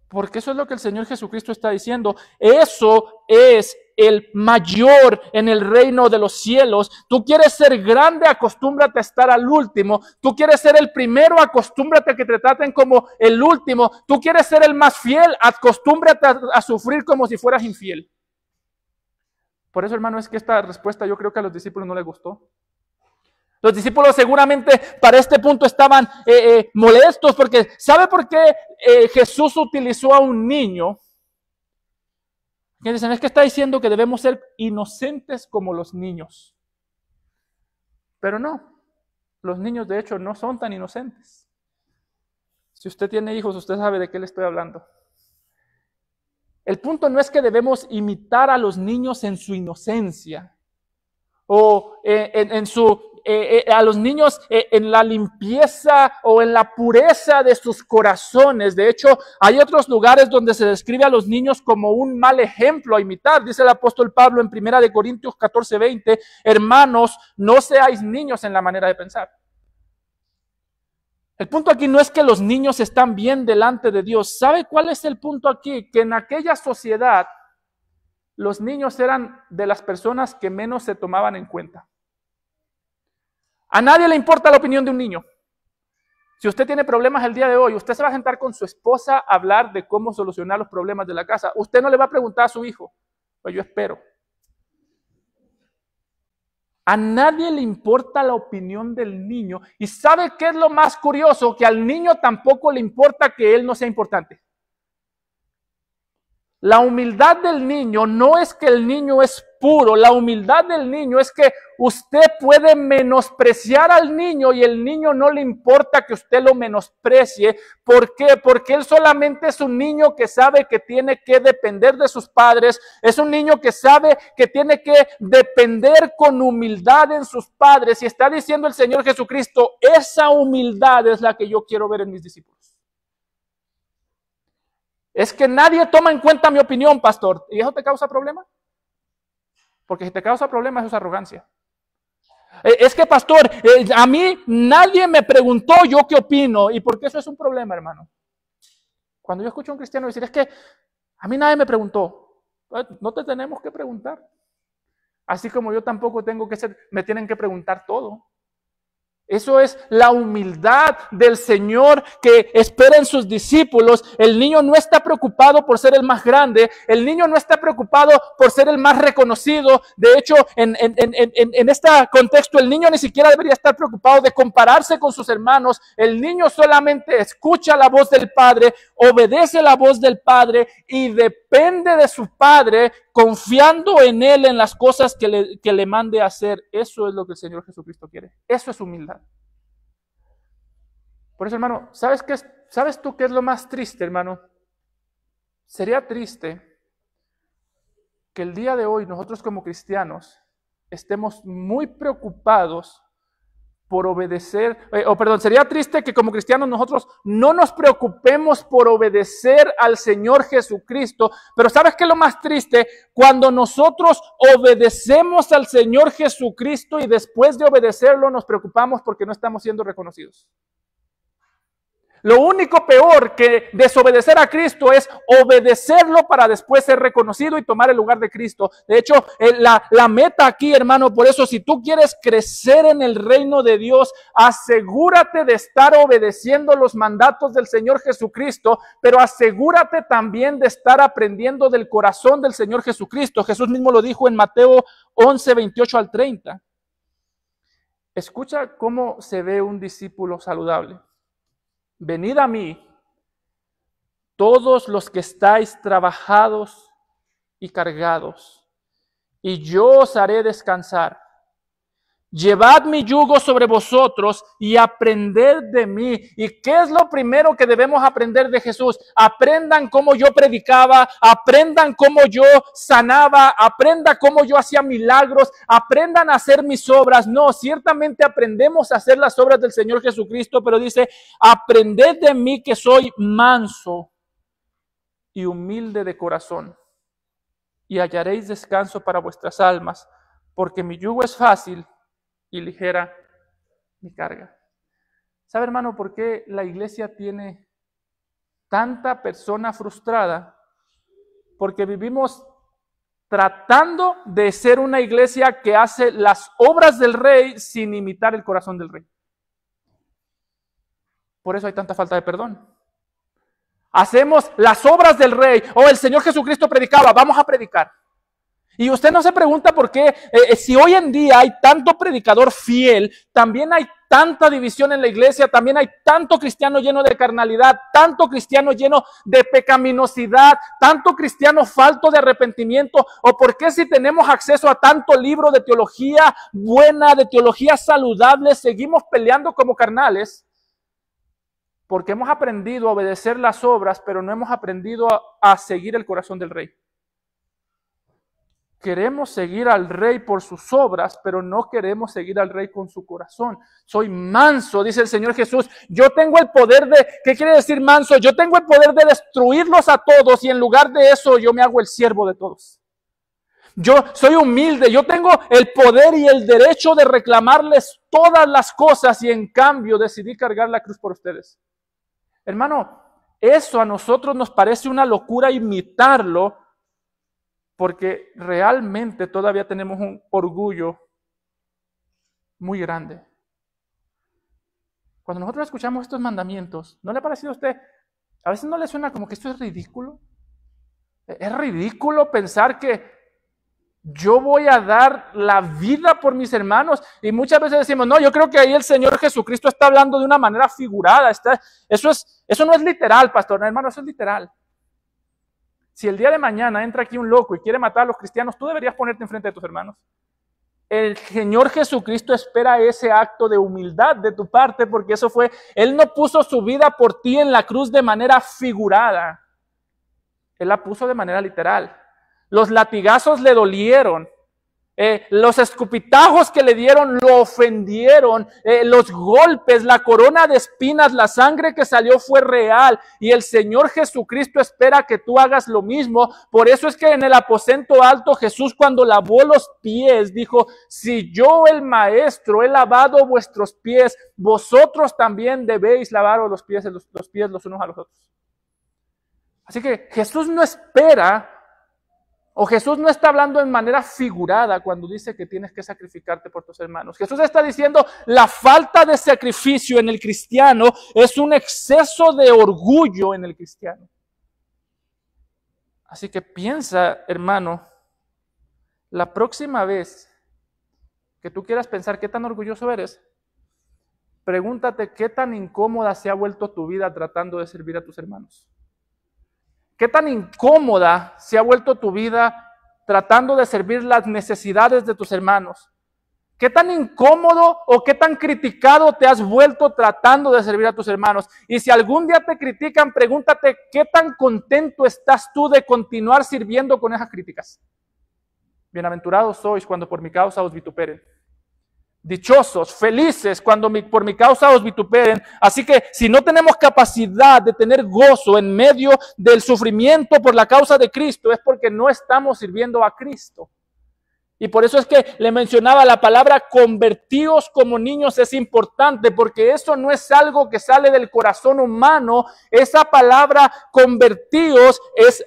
Porque eso es lo que el Señor Jesucristo está diciendo. Eso es el mayor en el reino de los cielos. Tú quieres ser grande, acostúmbrate a estar al último. Tú quieres ser el primero, acostúmbrate a que te traten como el último. Tú quieres ser el más fiel, acostúmbrate a sufrir como si fueras infiel. Por eso, hermano, es que esta respuesta yo creo que a los discípulos no les gustó. Los discípulos seguramente para este punto estaban molestos porque ¿sabe por qué Jesús utilizó a un niño? Que dicen, es que está diciendo que debemos ser inocentes como los niños. Pero no, los niños de hecho no son tan inocentes. Si usted tiene hijos, usted sabe de qué le estoy hablando. El punto no es que debemos imitar a los niños en su inocencia o a los niños en la limpieza o en la pureza de sus corazones. De hecho, hay otros lugares donde se describe a los niños como un mal ejemplo a imitar. Dice el apóstol Pablo en 1 Corintios 14:20, hermanos, no seáis niños en la manera de pensar. El punto aquí no es que los niños están bien delante de Dios. ¿Sabe cuál es el punto aquí? Que en aquella sociedad los niños eran de las personas que menos se tomaban en cuenta. A nadie le importa la opinión de un niño. Si usted tiene problemas el día de hoy, usted se va a sentar con su esposa a hablar de cómo solucionar los problemas de la casa. Usted no le va a preguntar a su hijo. Pues yo espero. A nadie le importa la opinión del niño. ¿Y sabe qué es lo más curioso? Que al niño tampoco le importa que él no sea importante. La humildad del niño no es que el niño es puro. La humildad del niño es que usted puede menospreciar al niño y el niño no le importa que usted lo menosprecie. ¿Por qué? Porque él solamente es un niño que sabe que tiene que depender de sus padres. Es un niño que sabe que tiene que depender con humildad en sus padres. Y está diciendo el Señor Jesucristo, esa humildad es la que yo quiero ver en mis discípulos. Es que nadie toma en cuenta mi opinión, pastor. ¿Y eso te causa problema? Porque si te causa problema, eso es arrogancia. Es que, pastor, a mí nadie me preguntó yo qué opino. ¿Y por qué eso es un problema, hermano? Cuando yo escucho a un cristiano decir, es que a mí nadie me preguntó. No te tenemos que preguntar. Así como yo tampoco tengo que ser, me tienen que preguntar todo. Eso es la humildad del Señor que espera en sus discípulos. El niño no está preocupado por ser el más grande. El niño no está preocupado por ser el más reconocido. De hecho, en este contexto, el niño ni siquiera debería estar preocupado de compararse con sus hermanos. El niño solamente escucha la voz del Padre, obedece la voz del Padre y depende de su Padre, confiando en Él, en las cosas que le mande a hacer. Eso es lo que el Señor Jesucristo quiere. Eso es humildad. Por eso, hermano, ¿sabes tú qué es lo más triste, hermano? Sería triste que el día de hoy nosotros como cristianos estemos muy preocupados por obedecer, sería triste que como cristianos nosotros no nos preocupemos por obedecer al Señor Jesucristo, pero ¿sabes qué es lo más triste? Cuando nosotros obedecemos al Señor Jesucristo y después de obedecerlo nos preocupamos porque no estamos siendo reconocidos. Lo único peor que desobedecer a Cristo es obedecerlo para después ser reconocido y tomar el lugar de Cristo. De hecho, la meta aquí, hermano, por eso si tú quieres crecer en el reino de Dios, asegúrate de estar obedeciendo los mandatos del Señor Jesucristo, pero asegúrate también de estar aprendiendo del corazón del Señor Jesucristo. Jesús mismo lo dijo en Mateo 11, 28 al 30. Escucha cómo se ve un discípulo saludable. Venid a mí, todos los que estáis trabajados y cargados, y yo os haré descansar. Llevad mi yugo sobre vosotros y aprended de mí. ¿Y qué es lo primero que debemos aprender de Jesús? Aprendan cómo yo predicaba, aprendan cómo yo sanaba, aprendan cómo yo hacía milagros, aprendan a hacer mis obras. No, ciertamente aprendemos a hacer las obras del Señor Jesucristo, pero dice, aprended de mí que soy manso y humilde de corazón, y hallaréis descanso para vuestras almas, porque mi yugo es fácil y ligera mi carga. ¿Sabe, hermano, por qué la iglesia tiene tanta persona frustrada? Porque vivimos tratando de ser una iglesia que hace las obras del rey sin imitar el corazón del rey. Por eso hay tanta falta de perdón. Hacemos las obras del rey. El Señor Jesucristo predicaba, vamos a predicar. Y usted no se pregunta por qué, si hoy en día hay tanto predicador fiel, también hay tanta división en la iglesia, también hay tanto cristiano lleno de carnalidad, tanto cristiano lleno de pecaminosidad, tanto cristiano falto de arrepentimiento, o por qué si tenemos acceso a tanto libro de teología buena, de teología saludable, seguimos peleando como carnales, porque hemos aprendido a obedecer las obras, pero no hemos aprendido a seguir el corazón del rey. Queremos seguir al rey por sus obras, pero no queremos seguir al rey con su corazón. Soy manso, dice el Señor Jesús. Yo tengo el poder de, ¿qué quiere decir manso? Yo tengo el poder de destruirlos a todos y en lugar de eso yo me hago el siervo de todos. Yo soy humilde, yo tengo el poder y el derecho de reclamarles todas las cosas y en cambio decidí cargar la cruz por ustedes. Hermano, eso a nosotros nos parece una locura imitarlo, porque realmente todavía tenemos un orgullo muy grande. Cuando nosotros escuchamos estos mandamientos, ¿no le ha parecido a usted? A veces no le suena como que esto es ridículo. Es ridículo pensar que yo voy a dar la vida por mis hermanos. Y muchas veces decimos, no, yo creo que ahí el Señor Jesucristo está hablando de una manera figurada. Eso no es literal, pastor. No, hermano, eso es literal. Si el día de mañana entra aquí un loco y quiere matar a los cristianos, tú deberías ponerte enfrente de tus hermanos. El Señor Jesucristo espera ese acto de humildad de tu parte, porque eso fue, Él no puso su vida por ti en la cruz de manera figurada. Él la puso de manera literal. Los latigazos le dolieron. Los escupitajos que le dieron lo ofendieron, los golpes, la corona de espinas, la sangre que salió fue real y el Señor Jesucristo espera que tú hagas lo mismo. Por eso es que en el aposento alto Jesús, cuando lavó los pies, dijo, si yo el maestro he lavado vuestros pies, vosotros también debéis lavaros los pies los unos a los otros. Así que Jesús no espera, o Jesús no está hablando en manera figurada cuando dice que tienes que sacrificarte por tus hermanos. Jesús está diciendo la falta de sacrificio en el cristiano es un exceso de orgullo en el cristiano. Así que piensa, hermano, la próxima vez que tú quieras pensar qué tan orgulloso eres, pregúntate qué tan incómoda se ha vuelto tu vida tratando de servir a tus hermanos. ¿Qué tan incómoda se ha vuelto tu vida tratando de servir las necesidades de tus hermanos? ¿Qué tan incómodo o qué tan criticado te has vuelto tratando de servir a tus hermanos? Y si algún día te critican, pregúntate qué tan contento estás tú de continuar sirviendo con esas críticas. Bienaventurados sois cuando por mi causa os vituperen. Dichosos, felices cuando por mi causa os vituperen. Así que si no tenemos capacidad de tener gozo en medio del sufrimiento por la causa de Cristo, es porque no estamos sirviendo a Cristo. Y por eso es que le mencionaba la palabra convertíos como niños es importante, porque eso no es algo que sale del corazón humano. Esa palabra convertíos es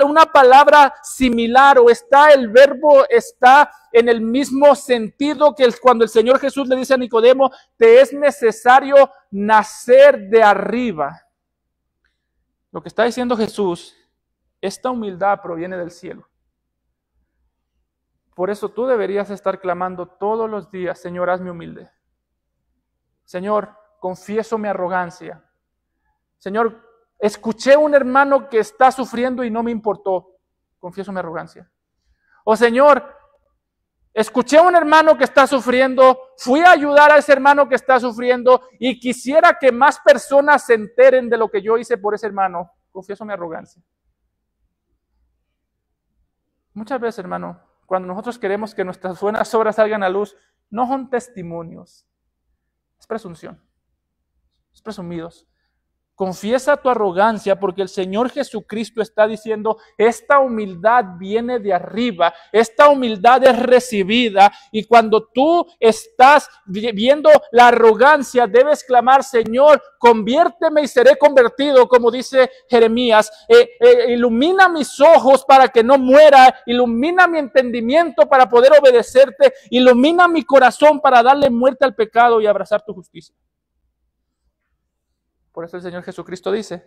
una palabra similar, o el verbo está en el mismo sentido que cuando el Señor Jesús le dice a Nicodemo, te es necesario nacer de arriba. Lo que está diciendo Jesús, esta humildad proviene del cielo. Por eso tú deberías estar clamando todos los días, Señor, hazme humilde. Señor, confieso mi arrogancia. Señor, escuché a un hermano que está sufriendo y no me importó. Confieso mi arrogancia. O Señor, Escuché a un hermano que está sufriendo, fui a ayudar a ese hermano que está sufriendo y quisiera que más personas se enteren de lo que yo hice por ese hermano. Confieso mi arrogancia. Muchas veces, hermano, cuando nosotros queremos que nuestras buenas obras salgan a luz, no son testimonios, es presunción, es presumidos. Confiesa tu arrogancia porque el Señor Jesucristo está diciendo, esta humildad viene de arriba, esta humildad es recibida y cuando tú estás viendo la arrogancia debes clamar, Señor, conviérteme y seré convertido, como dice Jeremías, ilumina mis ojos para que no muera, ilumina mi entendimiento para poder obedecerte, ilumina mi corazón para darle muerte al pecado y abrazar tu justicia. Por eso el Señor Jesucristo dice,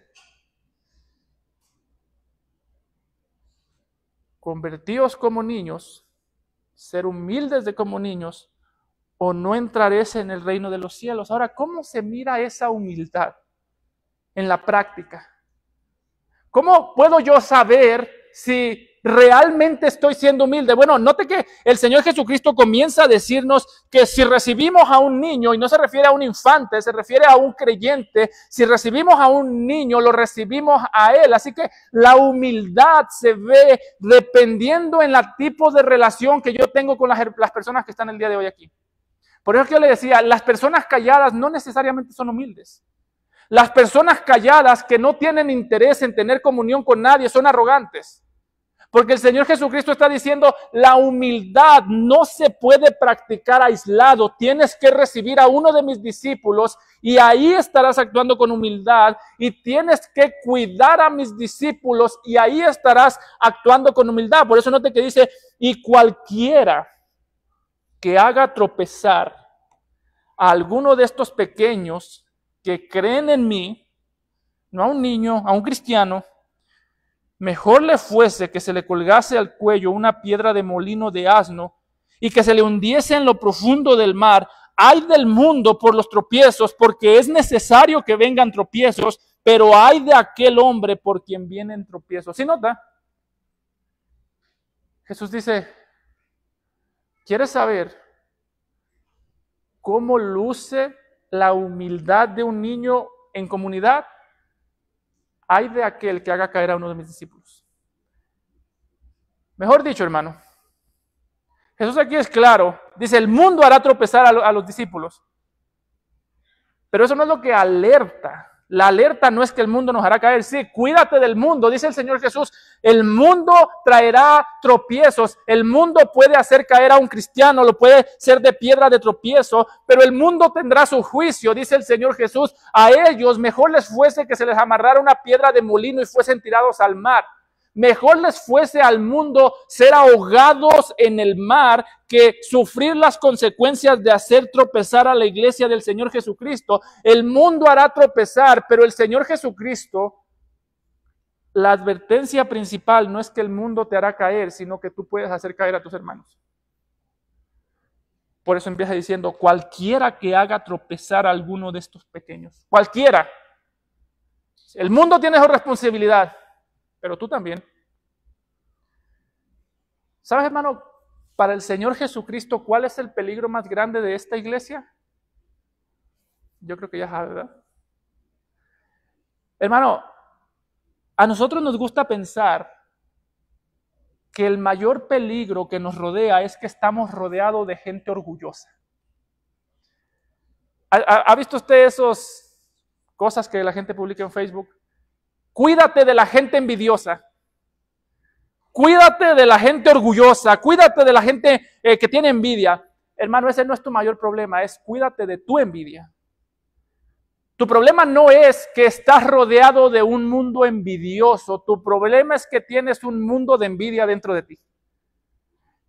convertíos como niños, ser humildes de como niños, o no entraréis en el reino de los cielos. Ahora, ¿cómo se mira esa humildad en la práctica? ¿Cómo puedo yo saber si realmente estoy siendo humilde? Bueno, note que el Señor Jesucristo comienza a decirnos que si recibimos a un niño, y no se refiere a un infante, se refiere a un creyente, si recibimos a un niño, lo recibimos a él. Así que la humildad se ve dependiendo en el tipo de relación que yo tengo con las personas que están el día de hoy aquí. Por eso que yo le decía, las personas calladas no necesariamente son humildes. Las personas calladas que no tienen interés en tener comunión con nadie son arrogantes. Porque el Señor Jesucristo está diciendo, la humildad no se puede practicar aislado. Tienes que recibir a uno de mis discípulos y ahí estarás actuando con humildad. Y tienes que cuidar a mis discípulos y ahí estarás actuando con humildad. Por eso note que dice, y cualquiera que haga tropezar a alguno de estos pequeños que creen en mí, no a un niño, a un cristiano, mejor le fuese que se le colgase al cuello una piedra de molino de asno y que se le hundiese en lo profundo del mar. Ay del mundo por los tropiezos, porque es necesario que vengan tropiezos, pero ay de aquel hombre por quien vienen tropiezos. ¿Sí nota? Jesús dice, ¿quieres saber cómo luce la humildad de un niño en comunidad? Ay de aquel que haga caer a uno de mis discípulos. Mejor dicho, hermano, Jesús aquí es claro. Dice, el mundo hará tropezar a los discípulos. Pero eso no es lo que alerta. La alerta no es que el mundo nos hará caer. Sí, cuídate del mundo, dice el Señor Jesús. El mundo traerá tropiezos. El mundo puede hacer caer a un cristiano, lo puede ser de piedra de tropiezo, pero el mundo tendrá su juicio, dice el Señor Jesús. A ellos mejor les fuese que se les amarrara una piedra de molino y fuesen tirados al mar. Mejor les fuese al mundo ser ahogados en el mar que sufrir las consecuencias de hacer tropezar a la iglesia del Señor Jesucristo. El mundo hará tropezar, pero el Señor Jesucristo, la advertencia principal no es que el mundo te hará caer, sino que tú puedes hacer caer a tus hermanos. Por eso empieza diciendo, cualquiera que haga tropezar a alguno de estos pequeños, cualquiera. El mundo tiene su responsabilidad, pero tú también. ¿Sabes, hermano? Para el Señor Jesucristo, ¿cuál es el peligro más grande de esta iglesia? Yo creo que ya sabe, ¿verdad? Hermano, a nosotros nos gusta pensar que el mayor peligro que nos rodea es que estamos rodeados de gente orgullosa. ¿Ha visto usted esas cosas que la gente publica en Facebook? Cuídate de la gente envidiosa. Cuídate de la gente orgullosa. Cuídate de la gente que tiene envidia. Hermano, ese no es tu mayor problema. Es cuídate de tu envidia. Tu problema no es que estás rodeado de un mundo envidioso. Tu problema es que tienes un mundo de envidia dentro de ti.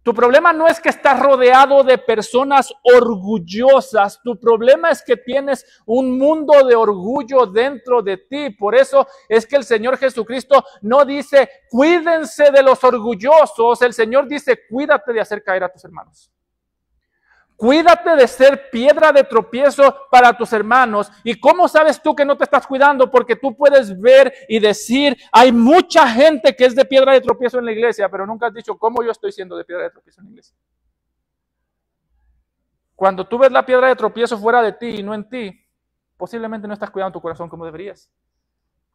Tu problema no es que estás rodeado de personas orgullosas. Tu problema es que tienes un mundo de orgullo dentro de ti. Por eso es que el Señor Jesucristo no dice, cuídense de los orgullosos. El Señor dice, cuídate de hacer caer a tus hermanos. Cuídate de ser piedra de tropiezo para tus hermanos. ¿Y cómo sabes tú que no te estás cuidando? Porque tú puedes ver y decir, hay mucha gente que es de piedra de tropiezo en la iglesia, pero nunca has dicho, ¿cómo yo estoy siendo de piedra de tropiezo en la iglesia? Cuando tú ves la piedra de tropiezo fuera de ti y no en ti, posiblemente no estás cuidando tu corazón como deberías.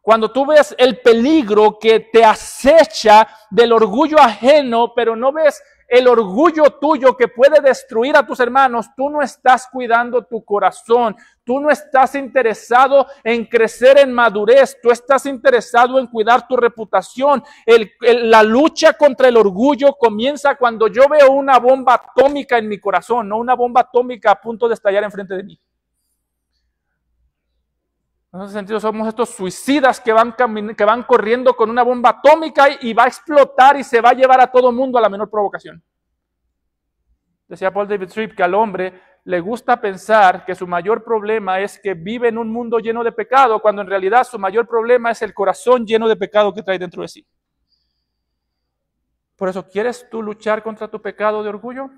Cuando tú ves el peligro que te acecha del orgullo ajeno, pero no ves el orgullo tuyo que puede destruir a tus hermanos, tú no estás cuidando tu corazón, tú no estás interesado en crecer en madurez, tú estás interesado en cuidar tu reputación. La lucha contra el orgullo comienza cuando yo veo una bomba atómica en mi corazón, no una bomba atómica a punto de estallar enfrente de mí. En ese sentido, somos estos suicidas que van corriendo con una bomba atómica y va a explotar y se va a llevar a todo mundo a la menor provocación. Decía Paul David Tripp que al hombre le gusta pensar que su mayor problema es que vive en un mundo lleno de pecado, cuando en realidad su mayor problema es el corazón lleno de pecado que trae dentro de sí. Por eso, ¿quieres tú luchar contra tu pecado de orgullo?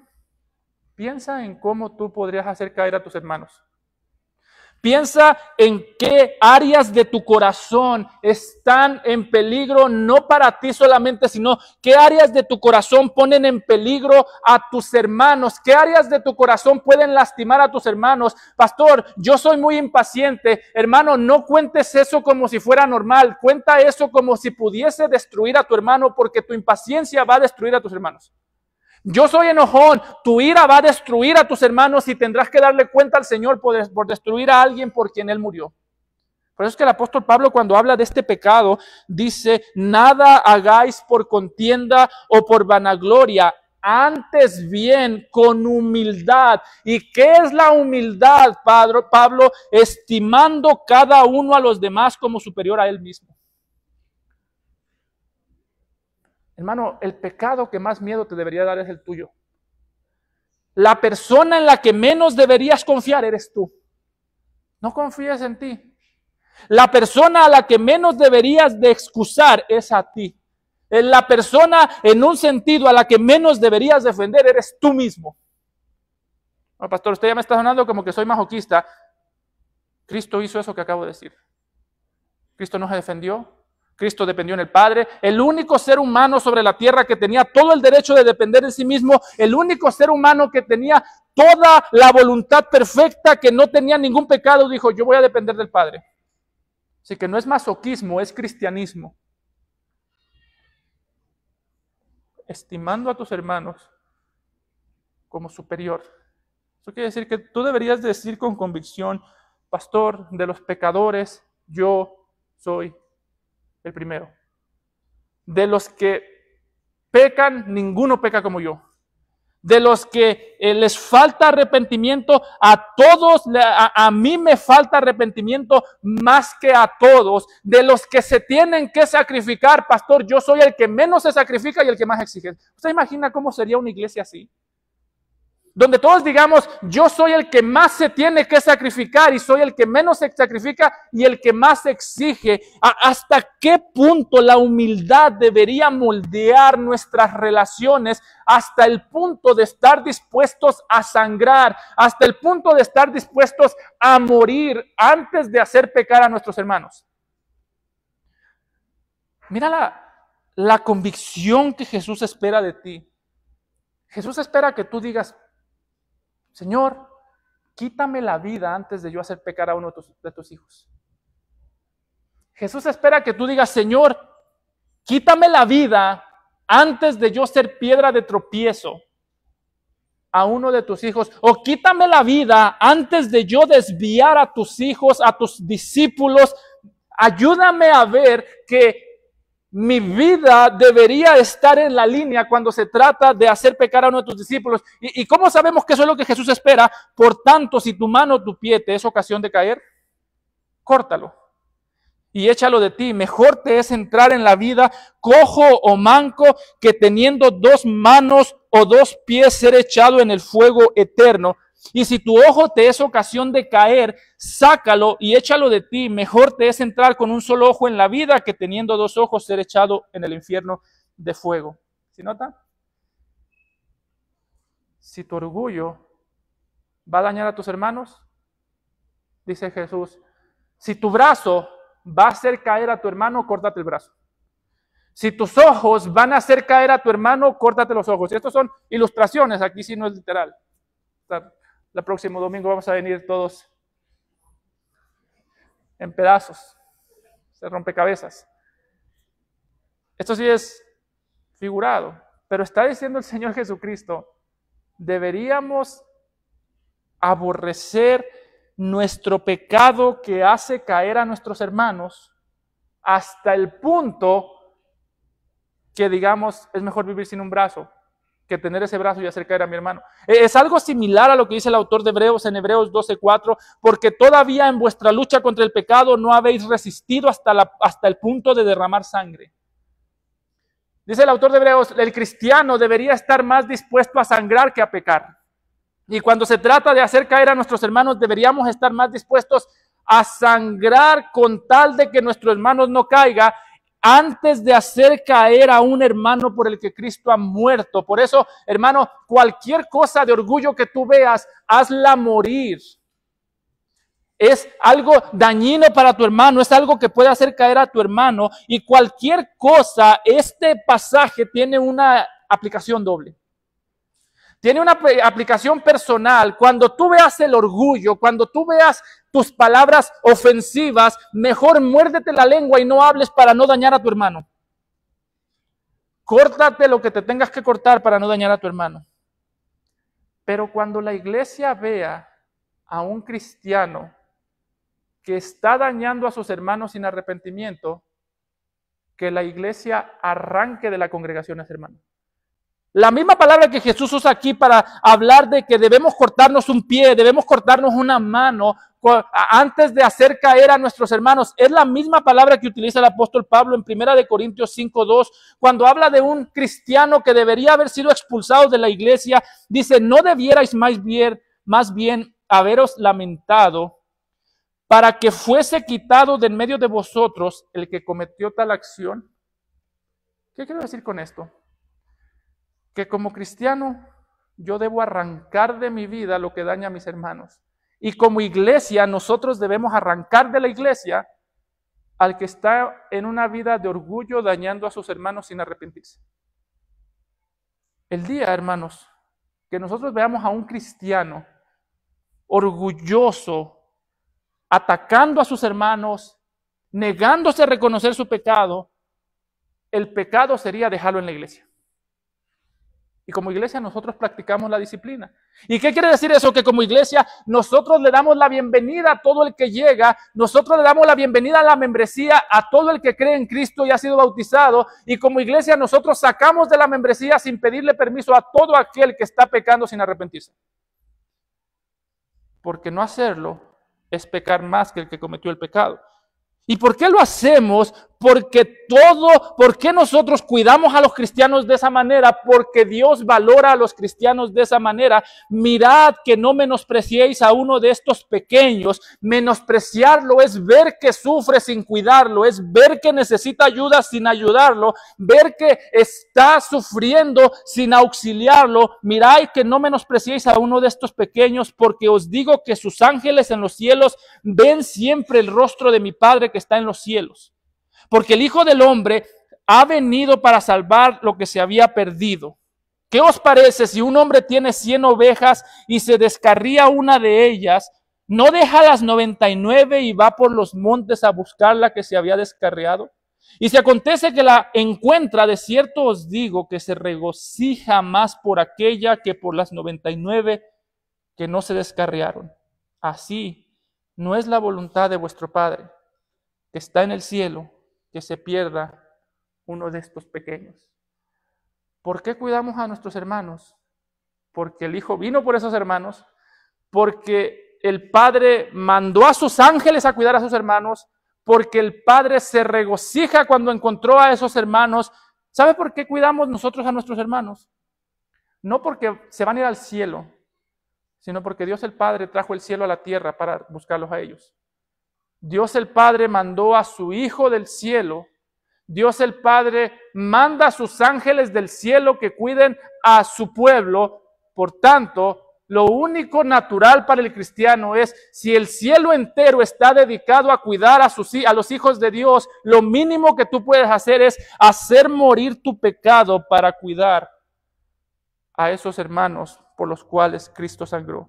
Piensa en cómo tú podrías hacer caer a tus hermanos. Piensa en qué áreas de tu corazón están en peligro, no para ti solamente, sino qué áreas de tu corazón ponen en peligro a tus hermanos, qué áreas de tu corazón pueden lastimar a tus hermanos. Pastor, yo soy muy impaciente. Hermano, no cuentes eso como si fuera normal, cuenta eso como si pudiese destruir a tu hermano, porque tu impaciencia va a destruir a tus hermanos. Yo soy enojón, tu ira va a destruir a tus hermanos y tendrás que darle cuenta al Señor por destruir a alguien por quien Él murió. Por eso es que el apóstol Pablo, cuando habla de este pecado, dice: nada hagáis por contienda o por vanagloria, antes bien con humildad. ¿Y qué es la humildad, Pablo? Estimando cada uno a los demás como superior a él mismo. Hermano, el pecado que más miedo te debería dar es el tuyo. La persona en la que menos deberías confiar eres tú. No confíes en ti. La persona a la que menos deberías de excusar es a ti. La persona, en un sentido, a la que menos deberías defender eres tú mismo. No, pastor, usted ya me está sonando como que soy masoquista. Cristo hizo eso que acabo de decir. Cristo no se defendió. Cristo dependió en el Padre, el único ser humano sobre la tierra que tenía todo el derecho de depender en sí mismo, el único ser humano que tenía toda la voluntad perfecta, que no tenía ningún pecado, dijo: yo voy a depender del Padre. Así que no es masoquismo, es cristianismo. Estimando a tus hermanos como superior. Eso quiere decir que tú deberías decir con convicción: pastor, de los pecadores, yo soy el primero. De los que pecan, ninguno peca como yo. De los que les falta arrepentimiento, a mí me falta arrepentimiento más que a todos. De los que se tienen que sacrificar, pastor, yo soy el que menos se sacrifica y el que más exige. ¿Usted imagina cómo sería una iglesia así? Donde todos digamos: yo soy el que más se tiene que sacrificar y soy el que menos se sacrifica y el que más exige. ¿Hasta qué punto la humildad debería moldear nuestras relaciones? Hasta el punto de estar dispuestos a sangrar, hasta el punto de estar dispuestos a morir antes de hacer pecar a nuestros hermanos. Mira la convicción que Jesús espera de ti. Jesús espera que tú digas: Señor, quítame la vida antes de yo hacer pecar a uno de tus hijos. Jesús espera que tú digas: Señor, quítame la vida antes de yo ser piedra de tropiezo a uno de tus hijos. O quítame la vida antes de yo desviar a tus hijos, a tus discípulos. Ayúdame a ver que mi vida debería estar en la línea cuando se trata de hacer pecar a uno de tus discípulos. ¿Y cómo sabemos que eso es lo que Jesús espera? Por tanto, si tu mano o tu pie te es ocasión de caer, córtalo y échalo de ti. Mejor te es entrar en la vida cojo o manco que teniendo 2 manos o 2 pies ser echado en el fuego eterno. Y si tu ojo te es ocasión de caer, sácalo y échalo de ti. Mejor te es entrar con un solo ojo en la vida que teniendo 2 ojos ser echado en el infierno de fuego. ¿Sí nota? Si tu orgullo va a dañar a tus hermanos, dice Jesús, si tu brazo va a hacer caer a tu hermano, córtate el brazo. Si tus ojos van a hacer caer a tu hermano, córtate los ojos. Y estos son ilustraciones, aquí sí no es literal. el próximo domingo vamos a venir todos en pedazos, se rompecabezas. Esto sí es figurado, pero está diciendo el Señor Jesucristo, deberíamos aborrecer nuestro pecado que hace caer a nuestros hermanos hasta el punto que digamos, es mejor vivir sin un brazo que tener ese brazo y hacer caer a mi hermano. Es algo similar a lo que dice el autor de Hebreos en Hebreos 12:4, porque todavía en vuestra lucha contra el pecado no habéis resistido hasta el punto de derramar sangre. Dice el autor de Hebreos, el cristiano debería estar más dispuesto a sangrar que a pecar. Y cuando se trata de hacer caer a nuestros hermanos, deberíamos estar más dispuestos a sangrar con tal de que nuestro hermano no caiga, antes de hacer caer a un hermano por el que Cristo ha muerto. Por eso, hermano, cualquier cosa de orgullo que tú veas, hazla morir. Es algo dañino para tu hermano, es algo que puede hacer caer a tu hermano. Y cualquier cosa, este pasaje tiene una aplicación doble. Tiene una aplicación personal. Cuando tú veas el orgullo, cuando tú veas tus palabras ofensivas, mejor muérdete la lengua y no hables para no dañar a tu hermano. Córtate lo que te tengas que cortar para no dañar a tu hermano. Pero cuando la iglesia vea a un cristiano que está dañando a sus hermanos sin arrepentimiento, que la iglesia arranque de la congregación a ese hermano. La misma palabra que Jesús usa aquí para hablar de que debemos cortarnos un pie, debemos cortarnos una mano antes de hacer caer a nuestros hermanos, es la misma palabra que utiliza el apóstol Pablo en 1 Corintios 5:2, cuando habla de un cristiano que debería haber sido expulsado de la iglesia. Dice, no debierais más bien haberos lamentado para que fuese quitado de en medio de vosotros el que cometió tal acción. ¿Qué quiero decir con esto? Que como cristiano yo debo arrancar de mi vida lo que daña a mis hermanos. Y como iglesia nosotros debemos arrancar de la iglesia al que está en una vida de orgullo dañando a sus hermanos sin arrepentirse. El día, hermanos, que nosotros veamos a un cristiano orgulloso, atacando a sus hermanos, negándose a reconocer su pecado, el pecado sería dejarlo en la iglesia. Y como iglesia nosotros practicamos la disciplina. ¿Y qué quiere decir eso? Que como iglesia nosotros le damos la bienvenida a todo el que llega, nosotros le damos la bienvenida a la membresía a todo el que cree en Cristo y ha sido bautizado, y como iglesia nosotros sacamos de la membresía sin pedirle permiso a todo aquel que está pecando sin arrepentirse. Porque no hacerlo es pecar más que el que cometió el pecado. ¿Y por qué lo hacemos? ¿Por qué nosotros cuidamos a los cristianos de esa manera? Porque Dios valora a los cristianos de esa manera. Mirad que no menospreciéis a uno de estos pequeños. Menospreciarlo es ver que sufre sin cuidarlo, es ver que necesita ayuda sin ayudarlo, ver que está sufriendo sin auxiliarlo. Mirad que no menospreciéis a uno de estos pequeños, porque os digo que sus ángeles en los cielos ven siempre el rostro de mi Padre que está en los cielos. Porque el Hijo del Hombre ha venido para salvar lo que se había perdido. ¿Qué os parece si un hombre tiene 100 ovejas y se descarría una de ellas, no deja las 99 y va por los montes a buscar la que se había descarriado? Y si acontece que la encuentra, de cierto os digo que se regocija más por aquella que por las 99 que no se descarriaron. Así no es la voluntad de vuestro Padre, que está en el cielo, que se pierda uno de estos pequeños. ¿Por qué cuidamos a nuestros hermanos? Porque el Hijo vino por esos hermanos, porque el Padre mandó a sus ángeles a cuidar a sus hermanos, porque el Padre se regocija cuando encontró a esos hermanos. ¿Sabe por qué cuidamos nosotros a nuestros hermanos? No porque se van a ir al cielo, sino porque Dios el Padre trajo el cielo a la tierra para buscarlos a ellos. Dios el Padre mandó a su Hijo del cielo. Dios el Padre manda a sus ángeles del cielo que cuiden a su pueblo. Por tanto, lo único natural para el cristiano es, si el cielo entero está dedicado a cuidar a los hijos de Dios, lo mínimo que tú puedes hacer es hacer morir tu pecado para cuidar a esos hermanos por los cuales Cristo sangró.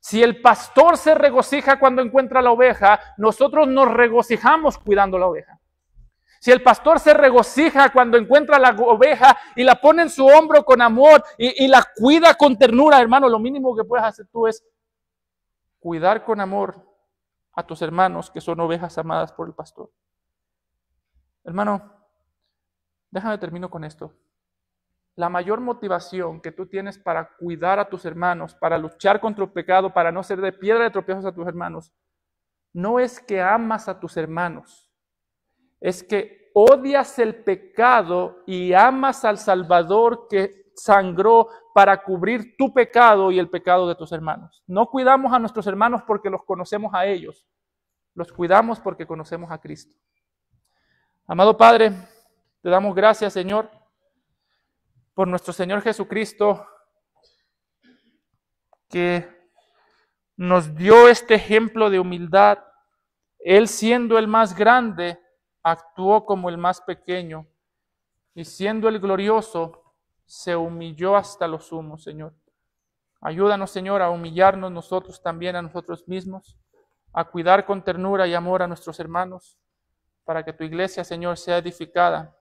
Si el pastor se regocija cuando encuentra la oveja, nosotros nos regocijamos cuidando la oveja. Si el pastor se regocija cuando encuentra la oveja y la pone en su hombro con amor y la cuida con ternura, hermano, lo mínimo que puedes hacer tú es cuidar con amor a tus hermanos que son ovejas amadas por el pastor. Hermano, déjame termino con esto. La mayor motivación que tú tienes para cuidar a tus hermanos, para luchar contra el pecado, para no ser de piedra de tropiezos a tus hermanos, no es que amas a tus hermanos, es que odias el pecado y amas al Salvador que sangró para cubrir tu pecado y el pecado de tus hermanos. No cuidamos a nuestros hermanos porque los conocemos a ellos, los cuidamos porque conocemos a Cristo. Amado Padre, te damos gracias, Señor, por nuestro Señor Jesucristo, que nos dio este ejemplo de humildad. Él, siendo el más grande, actuó como el más pequeño, y siendo el glorioso, se humilló hasta lo sumo, Señor. Ayúdanos, Señor, a humillarnos nosotros también a nosotros mismos, a cuidar con ternura y amor a nuestros hermanos, para que tu iglesia, Señor, sea edificada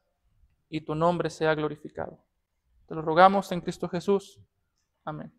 y tu nombre sea glorificado. Te lo rogamos en Cristo Jesús. Amén.